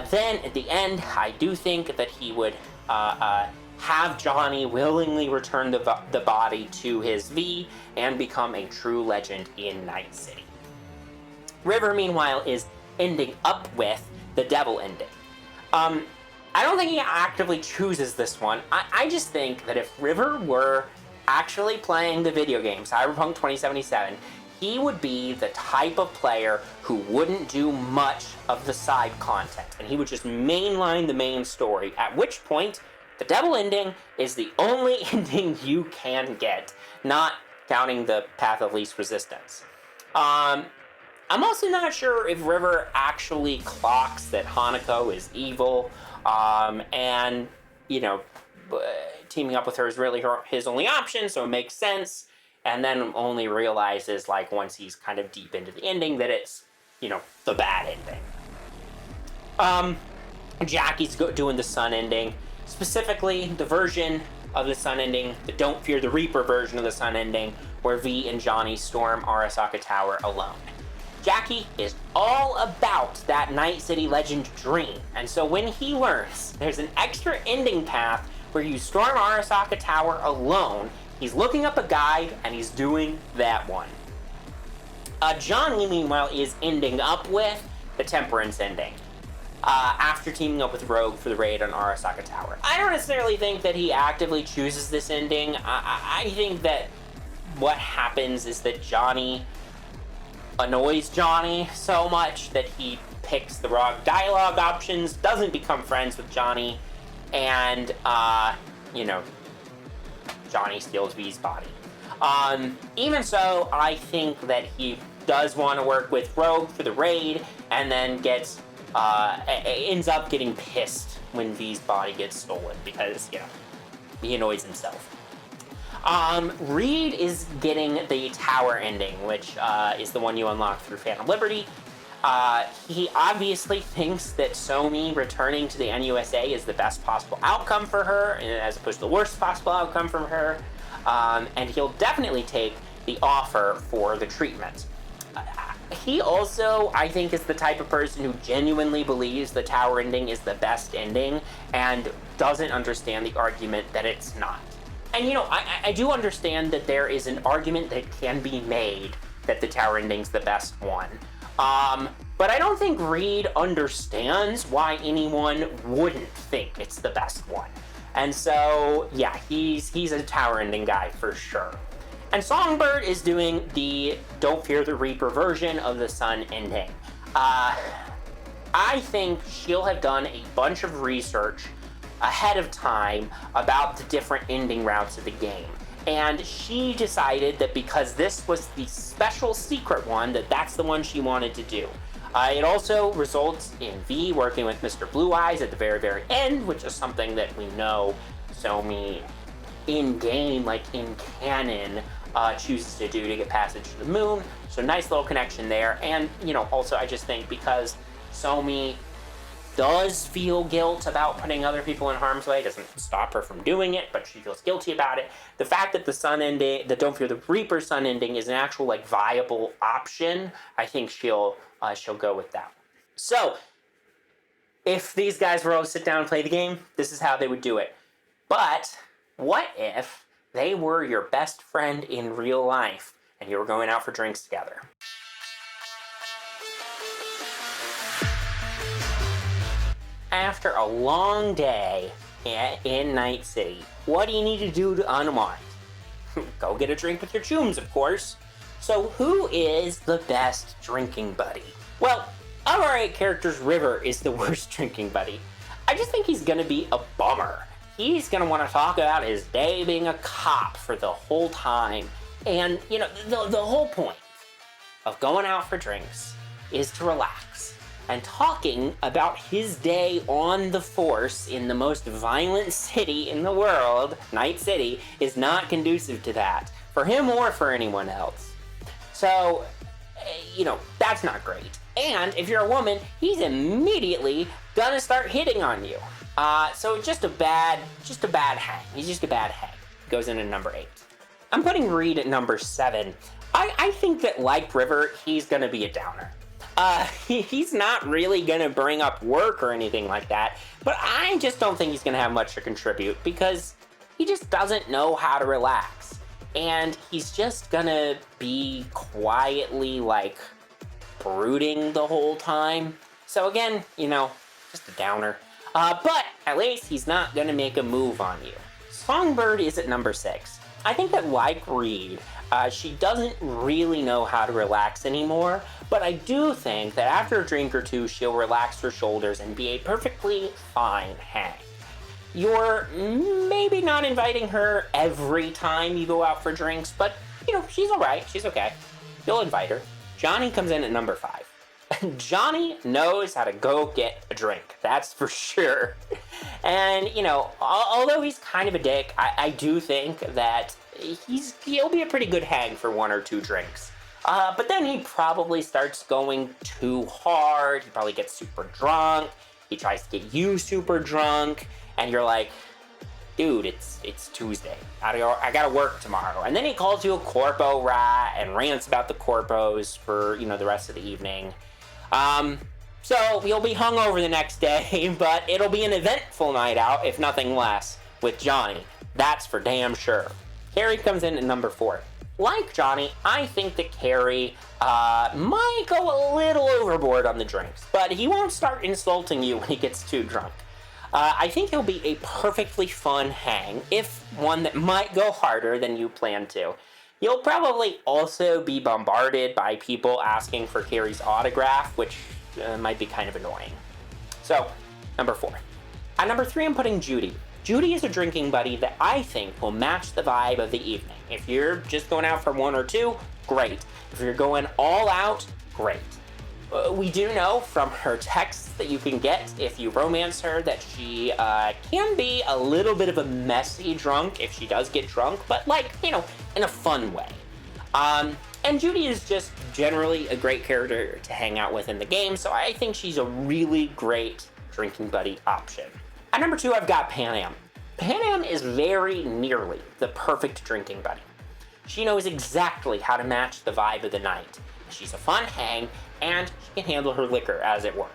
Then, at the end, I do think that he would have Johnny willingly return the body to his V and become a true legend in Night City. River, meanwhile, is ending up with the devil ending. I don't think he actively chooses this one. I just think that if River were actually playing the video game, Cyberpunk 2077, he would be the type of player who wouldn't do much of the side content, and he would just mainline the main story, at which point, the devil ending is the only ending you can get, not counting the path of least resistance. I'm also not sure if River actually clocks that Hanako is evil, and, you know, teaming up with her is really his only option, so it makes sense, and then only realizes, like, once he's kind of deep into the ending that it's, you know, the bad ending. Jackie's doing the Sun ending, specifically the version of the Sun ending, the Don't Fear the Reaper version of the Sun ending, where V and Johnny storm Arasaka Tower alone. Jackie is all about that Night City legend dream, and so when he learns there's an extra ending path where you storm Arasaka Tower alone, he's looking up a guide and he's doing that one. Johnny, meanwhile, is ending up with the Temperance ending, after teaming up with Rogue for the raid on Arasaka Tower. I don't necessarily think that he actively chooses this ending. I think that what happens is that Johnny annoys Johnny so much that he picks the wrong dialogue options, doesn't become friends with Johnny, and, you know, Johnny steals V's body. Even so, I think that he does want to work with Rogue for the raid, and then ends up getting pissed when V's body gets stolen, because, you know, he annoys himself. Reed is getting the tower ending, which is the one you unlock through Phantom Liberty. He obviously thinks that Somi returning to the NUSA is the best possible outcome for her, as opposed to the worst possible outcome from her, and he'll definitely take the offer for the treatment. He also, I think, is the type of person who genuinely believes the tower ending is the best ending, and doesn't understand the argument that it's not. And, you know, I do understand that there is an argument that can be made that the tower ending's the best one. But I don't think Reed understands why anyone wouldn't think it's the best one. And so, yeah, he's a tower ending guy for sure. And Songbird is doing the Don't Fear the Reaper version of the Sun ending. I think she'll have done a bunch of research ahead of time about the different ending routes of the game. And she decided that because this was the special secret one, that's the one she wanted to do. It also results in V working with Mr. Blue Eyes at the very, very end, which is something that we know Somi in-game, like in canon, chooses to do to get passage to the moon. So nice little connection there. And, you know, also I just think because Somi does feel guilt about putting other people in harm's way, doesn't stop her from doing it, but she feels guilty about it. The fact that the Sun ending, the Don't Fear the Reaper Sun ending is an actual, like, viable option, I think she'll go with that. So, if these guys were all to sit down and play the game, this is how they would do it. But what if they were your best friend in real life and you were going out for drinks together? After a long day in Night City, what do you need to do to unwind? Go get a drink with your chums, of course. So who is the best drinking buddy? Well, of our 8 characters, River is the worst drinking buddy. I just think he's gonna be a bummer. He's gonna want to talk about his day being a cop for the whole time. And, you know, the whole point of going out for drinks is to relax. And talking about his day on the force in the most violent city in the world, Night City, is not conducive to that, for him or for anyone else. So, you know, that's not great. And if you're a woman, he's immediately gonna start hitting on you. So just a bad hang. He's just a bad hang. goes in at number 8. I'm putting Reed at number 7. I think that, like River, he's going to be a downer. He's not really going to bring up work or anything like that, but I just don't think he's going to have much to contribute because he just doesn't know how to relax. And he's just going to be quietly, like, brooding the whole time. So again, just a downer. But at least he's not going to make a move on you. Songbird is at number 6. I think that, like Reed, she doesn't really know how to relax anymore, but I do think that after a drink or two, she'll relax her shoulders and be a perfectly fine hang. You're maybe not inviting her every time you go out for drinks, but, she's alright, she's okay. You'll invite her. Johnny comes in at number 5. Johnny knows how to go get a drink, that's for sure. And, although he's kind of a dick, I do think that he'll be a pretty good hang for 1 or 2 drinks. But then he probably starts going too hard, he probably gets super drunk, he tries to get you super drunk, and you're like, dude, it's Tuesday, I gotta work tomorrow. And then he calls you a corpo rat and rants about the corpos for, the rest of the evening. So you'll be hungover the next day, but it'll be an eventful night out, if nothing less, with Johnny. That's for damn sure. Carrie comes in at number 4. Like Johnny, I think that Carrie might go a little overboard on the drinks, but he won't start insulting you when he gets too drunk. I think he'll be a perfectly fun hang, if one that might go harder than you plan to. You'll probably also be bombarded by people asking for Carrie's autograph, which might be kind of annoying. So, number 4. At number 3, I'm putting Judy. Judy is a drinking buddy that I think will match the vibe of the evening. If you're just going out for 1 or 2, great. If you're going all out, great. We do know from her texts that you can get if you romance her that she can be a little bit of a messy drunk if she does get drunk, but in a fun way. And Judy is just generally a great character to hang out with in the game, so I think she's a really great drinking buddy option. At number 2, I've got Pan Am. Pan Am is very nearly the perfect drinking buddy. She knows exactly how to match the vibe of the night. She's a fun hang, and she can handle her liquor, as it were.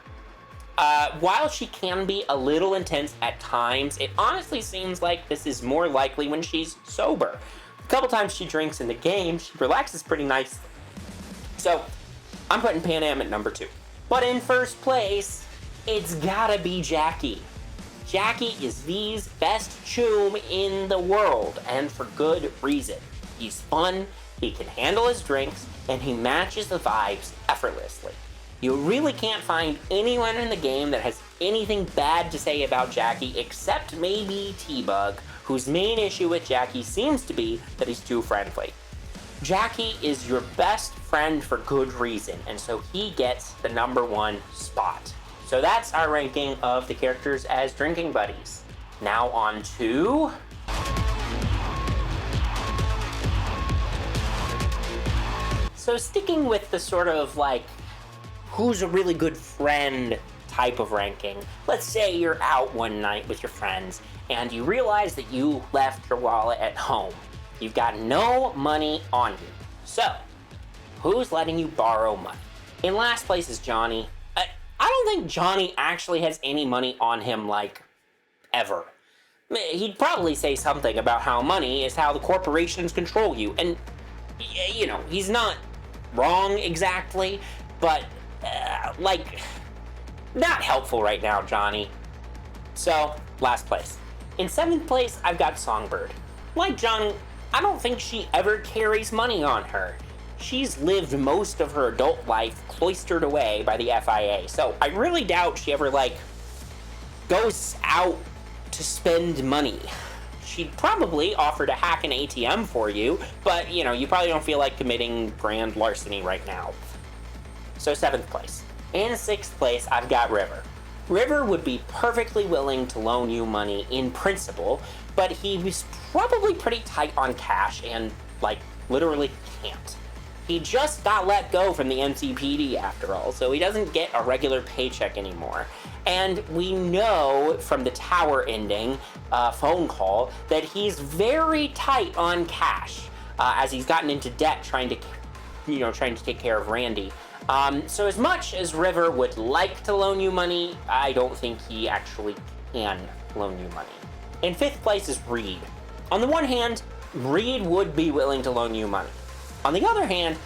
While she can be a little intense at times, it honestly seems like this is more likely when she's sober. A couple times she drinks in the game, she relaxes pretty nicely. So, I'm putting Pan Am at number 2. But in first place, it's gotta be Jackie. Jackie is V's best choom in the world, and for good reason. He's fun, he can handle his drinks, and he matches the vibes effortlessly. You really can't find anyone in the game that has anything bad to say about Jackie except maybe T-Bug, whose main issue with Jackie seems to be that he's too friendly. Jackie is your best friend for good reason, and so he gets the number 1 spot. So that's our ranking of the characters as drinking buddies. Now on to... So sticking with the sort of who's a really good friend type of ranking, let's say you're out one night with your friends and you realize that you left your wallet at home. You've got no money on you. So, who's letting you borrow money? In last place is Johnny. I don't think Johnny actually has any money on him, ever. He'd probably say something about how money is how the corporations control you, and, he's not wrong exactly, but, not helpful right now, Johnny. So, last place. In 7th place, I've got Songbird. Like Johnny, I don't think she ever carries money on her. She's lived most of her adult life cloistered away by the FIA, so I really doubt she ever, goes out to spend money. She'd probably offer to hack an ATM for you, but, you probably don't feel like committing grand larceny right now. So 7th place. In 6th place, I've got River. River would be perfectly willing to loan you money in principle, but he was probably pretty tight on cash and, literally can't. He just got let go from the NCPD after all, so he doesn't get a regular paycheck anymore. And we know from the tower ending phone call that he's very tight on cash as he's gotten into debt trying to take care of Randy. So as much as River would like to loan you money, I don't think he actually can loan you money. In 5th place is Reed. On the one hand, Reed would be willing to loan you money. On the other hand,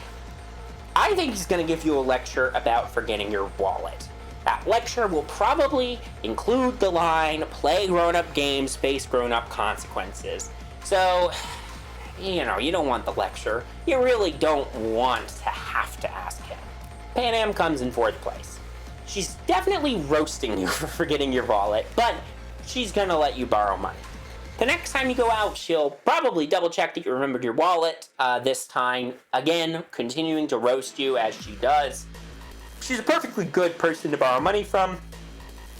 I think he's going to give you a lecture about forgetting your wallet. That lecture will probably include the line, play grown-up games, face grown-up consequences. So, you don't want the lecture. You really don't want to have to ask him. Pan Am comes in 4th place. She's definitely roasting you for forgetting your wallet, but she's going to let you borrow money. The next time you go out, she'll probably double check that you remembered your wallet. This time, again, continuing to roast you as she does. She's a perfectly good person to borrow money from,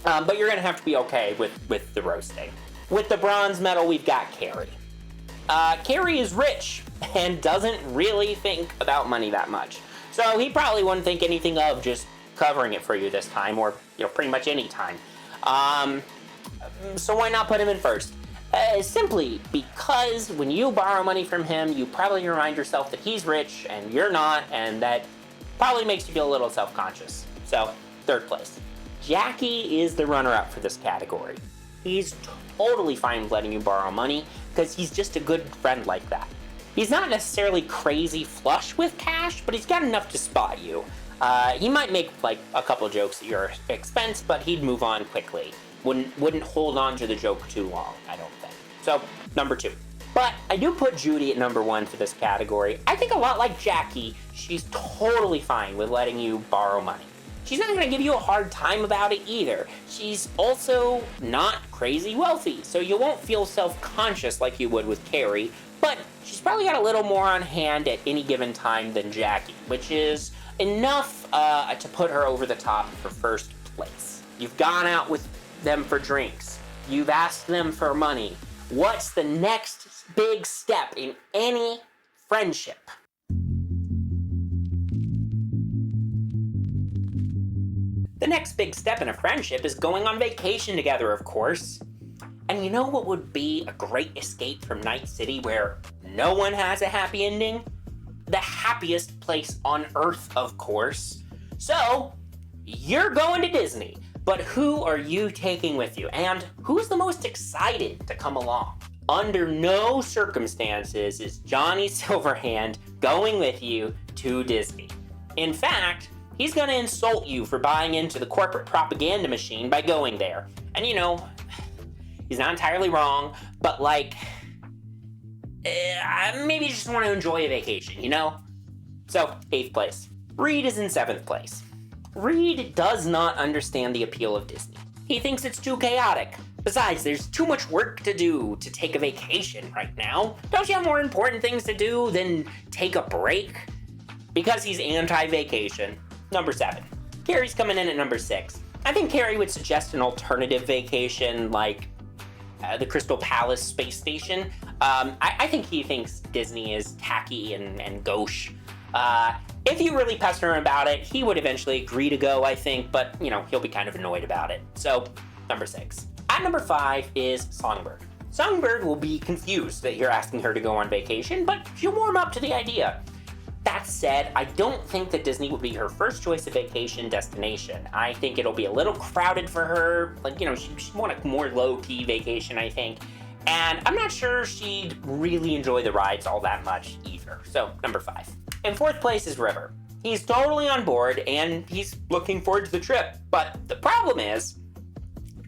but you're going to have to be okay with the roasting. With the bronze medal, we've got Carrie. Carrie is rich and doesn't really think about money that much. So he probably wouldn't think anything of just covering it for you this time, or pretty much any time. So why not put him in first? Simply because when you borrow money from him, you probably remind yourself that he's rich and you're not, and that probably makes you feel a little self-conscious. So, 3rd place. Jackie is the runner-up for this category. He's totally fine with letting you borrow money because he's just a good friend like that. He's not necessarily crazy flush with cash, but he's got enough to spot you. He might make a couple jokes at your expense, but he'd move on quickly. Wouldn't hold on to the joke too long, I don't think. So, number 2. But I do put Judy at number 1 for this category. I think a lot like Jackie, she's totally fine with letting you borrow money. She's not going to give you a hard time about it either. She's also not crazy wealthy, so you won't feel self-conscious like you would with Carrie, but she's probably got a little more on hand at any given time than Jackie, which is enough to put her over the top for 1st place. You've gone out with them for drinks. You've asked them for money. What's the next big step in any friendship? The next big step in a friendship is going on vacation together, of course. And you know what would be a great escape from Night City where no one has a happy ending? The happiest place on Earth, of course. So, you're going to Disney. But who are you taking with you? And who's the most excited to come along? Under no circumstances is Johnny Silverhand going with you to Disney. In fact, he's going to insult you for buying into the corporate propaganda machine by going there. And he's not entirely wrong, but maybe you just want to enjoy a vacation, So, 8th place. Reed is in 7th place. Reed does not understand the appeal of Disney. He thinks it's too chaotic. Besides, there's too much work to do to take a vacation right now. Don't you have more important things to do than take a break? Because he's anti-vacation. Number 7. Carrie's coming in at number 6. I think Carrie would suggest an alternative vacation like the Crystal Palace space station. I think he thinks Disney is tacky and gauche. If you really pester him about it, he would eventually agree to go, I think, but, he'll be kind of annoyed about it. So, number 6. At number 5 is Songbird. Songbird will be confused that you're asking her to go on vacation, but she'll warm up to the idea. That said, I don't think that Disney will be her first choice of vacation destination. I think it'll be a little crowded for her. She'd want a more low-key vacation, I think. And I'm not sure she'd really enjoy the rides all that much either. So, number 5. In 4th place is River. He's totally on board, and he's looking forward to the trip. But the problem is,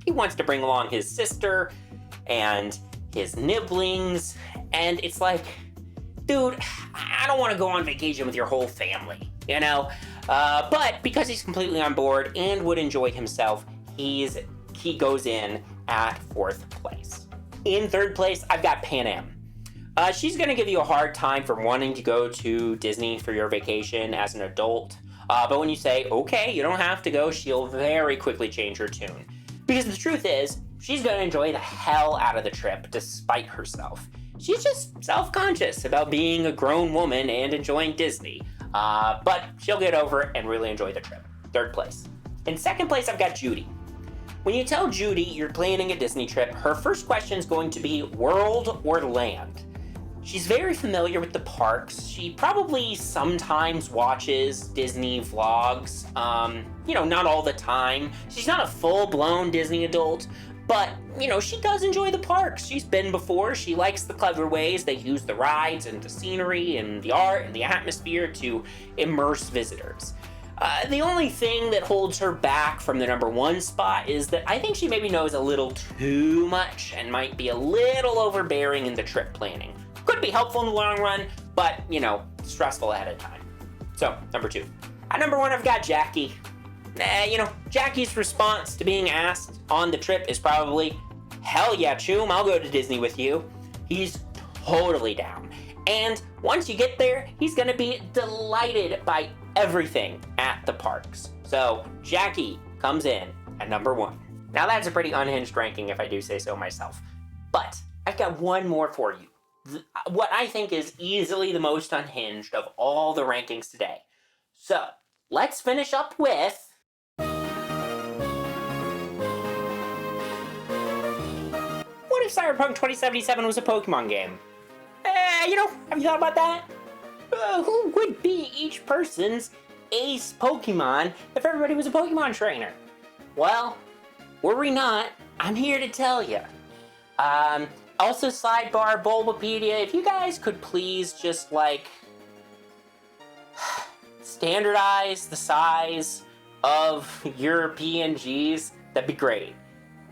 he wants to bring along his sister and his nibblings, and it's like, dude, I don't want to go on vacation with your whole family, But because he's completely on board and would enjoy himself, he goes in at 4th place. In 3rd place, I've got Pan Am. She's going to give you a hard time for wanting to go to Disney for your vacation as an adult. But when you say, okay, you don't have to go, she'll very quickly change her tune. Because the truth is, she's going to enjoy the hell out of the trip despite herself. She's just self-conscious about being a grown woman and enjoying Disney. But she'll get over it and really enjoy the trip. 3rd place. In 2nd place, I've got Judy. When you tell Judy you're planning a Disney trip, her first question is going to be world or land. She's very familiar with the parks. She probably sometimes watches Disney vlogs, not all the time. She's not a full-blown Disney adult, but, she does enjoy the parks. She's been before. She likes the clever ways they use the rides and the scenery and the art and the atmosphere to immerse visitors. The only thing that holds her back from the number 1 spot is that I think she maybe knows a little too much and might be a little overbearing in the trip planning. Could be helpful in the long run, but, stressful ahead of time. So, number 2. At number 1, I've got Jackie. Jackie's response to being asked on the trip is probably, hell yeah, Choom, I'll go to Disney with you. He's totally down. And once you get there, he's gonna be delighted by everything at the parks. So, Jackie comes in at number 1. Now that's a pretty unhinged ranking if I do say so myself. But I've got one more for you. What I think is easily the most unhinged of all the rankings today. So, let's finish up with... What if Cyberpunk 2077 was a Pokemon game? Have you thought about that? Who would be each person's ace Pokemon if everybody was a Pokemon trainer? Well, worry not, I'm here to tell you. Also, sidebar, Bulbapedia, if you guys could please just, standardize the size of your PNGs, that'd be great.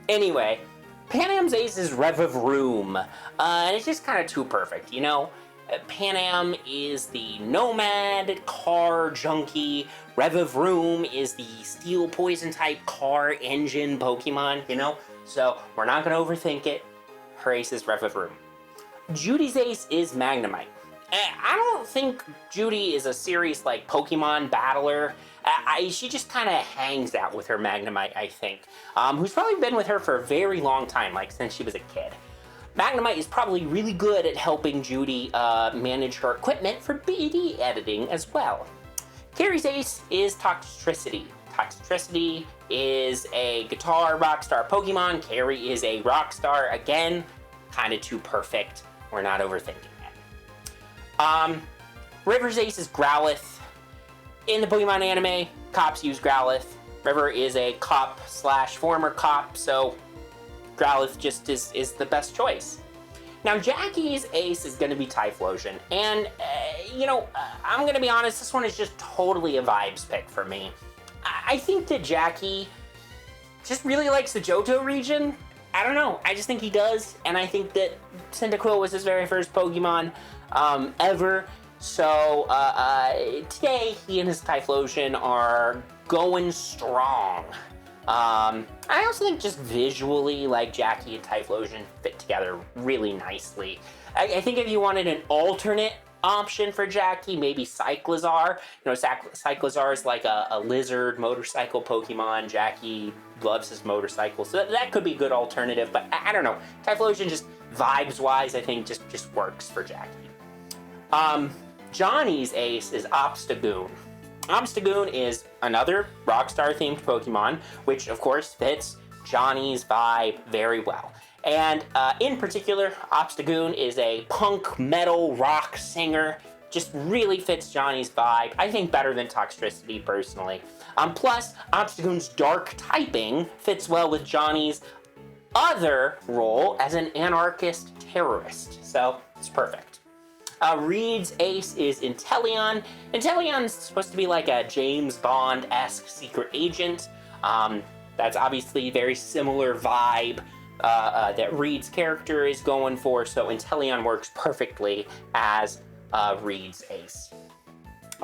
Anyway, Pan Am's ace is Revavroom, and it's just kind of too perfect, Pan Am is the nomad car junkie. Revavroom is the steel poison type car engine Pokemon, So we're not going to overthink it. Her ace is Revavroom. Judy's ace is Magnemite. I don't think Judy is a serious Pokemon battler. She just kind of hangs out with her Magnemite, I think. Who's probably been with her for a very long time, since she was a kid. Magnemite is probably really good at helping Judy manage her equipment for BD editing as well. Carrie's ace is Toxtricity. Toxtricity is a guitar rockstar Pokemon. Carrie is a rockstar. Again, kind of too perfect. We're not overthinking it. River's ace is Growlithe. In the Pokemon anime, cops use Growlithe. River is a cop / former cop, so Growlithe just is the best choice. Now, Jackie's ace is going to be Typhlosion, and, I'm going to be honest, this one is just totally a vibes pick for me. I think that Jackie just really likes the Johto region. I don't know, I just think he does, and I think that Cyndaquil was his very first Pokemon ever, so today he and his Typhlosion are going strong. I also think just visually, Jackie and Typhlosion fit together really nicely. I think if you wanted an alternate option for Jackie, maybe Cyclizar. Cyclizar is like a lizard motorcycle Pokemon. Jackie loves his motorcycle, so that could be a good alternative, but I don't know. Typhlosion just vibes-wise, I think just works for Jackie. Johnny's ace is Obstagoon. Obstagoon is another Rockstar-themed Pokemon, which, of course, fits Johnny's vibe very well. And in particular, Obstagoon is a punk, metal, rock singer. Just really fits Johnny's vibe. I think better than Toxtricity, personally. Plus, Obstagoon's dark typing fits well with Johnny's other role as an anarchist terrorist. So, it's perfect. Reed's ace is Inteleon. Inteleon's supposed to be like a James Bond-esque secret agent. That's obviously very similar vibe that Reed's character is going for, so Inteleon works perfectly as Reed's ace.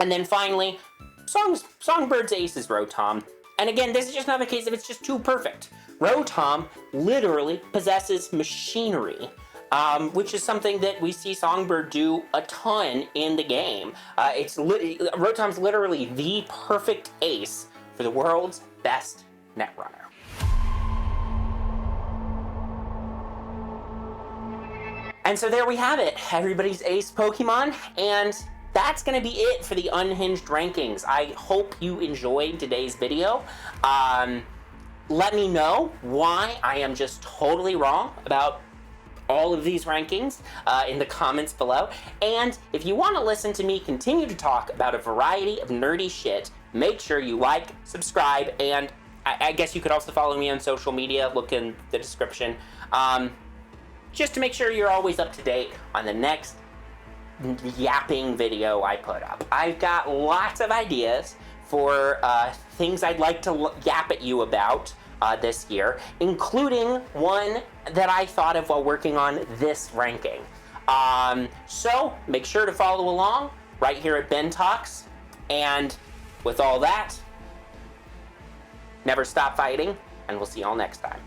And then finally, Songbird's ace is Rotom. And again, this is just another case of it's just too perfect. Rotom literally possesses machinery. Which is something that we see Songbird do a ton in the game. Rotom's literally the perfect ace for the world's best netrunner. And so there we have it, everybody's ace Pokemon, and that's going to be it for the Unhinged rankings. I hope you enjoyed today's video. If you did, please leave a like. If you want to see more, please subscribe. And I'll see you in the next one. Bye! let me know why I am just totally wrong about all of these rankings in the comments below. And if you want to listen to me continue to talk about a variety of nerdy shit, make sure you like, subscribe, and I guess you could also follow me on social media. Look in the description. Just to make sure you're always up to date on the next yapping video I put up. I've got lots of ideas for things I'd like to yap at you about this year, including one that I thought of while working on this ranking. So make sure to follow along right here at Ben Talks. And with all that, never stop fighting, and we'll see y'all next time.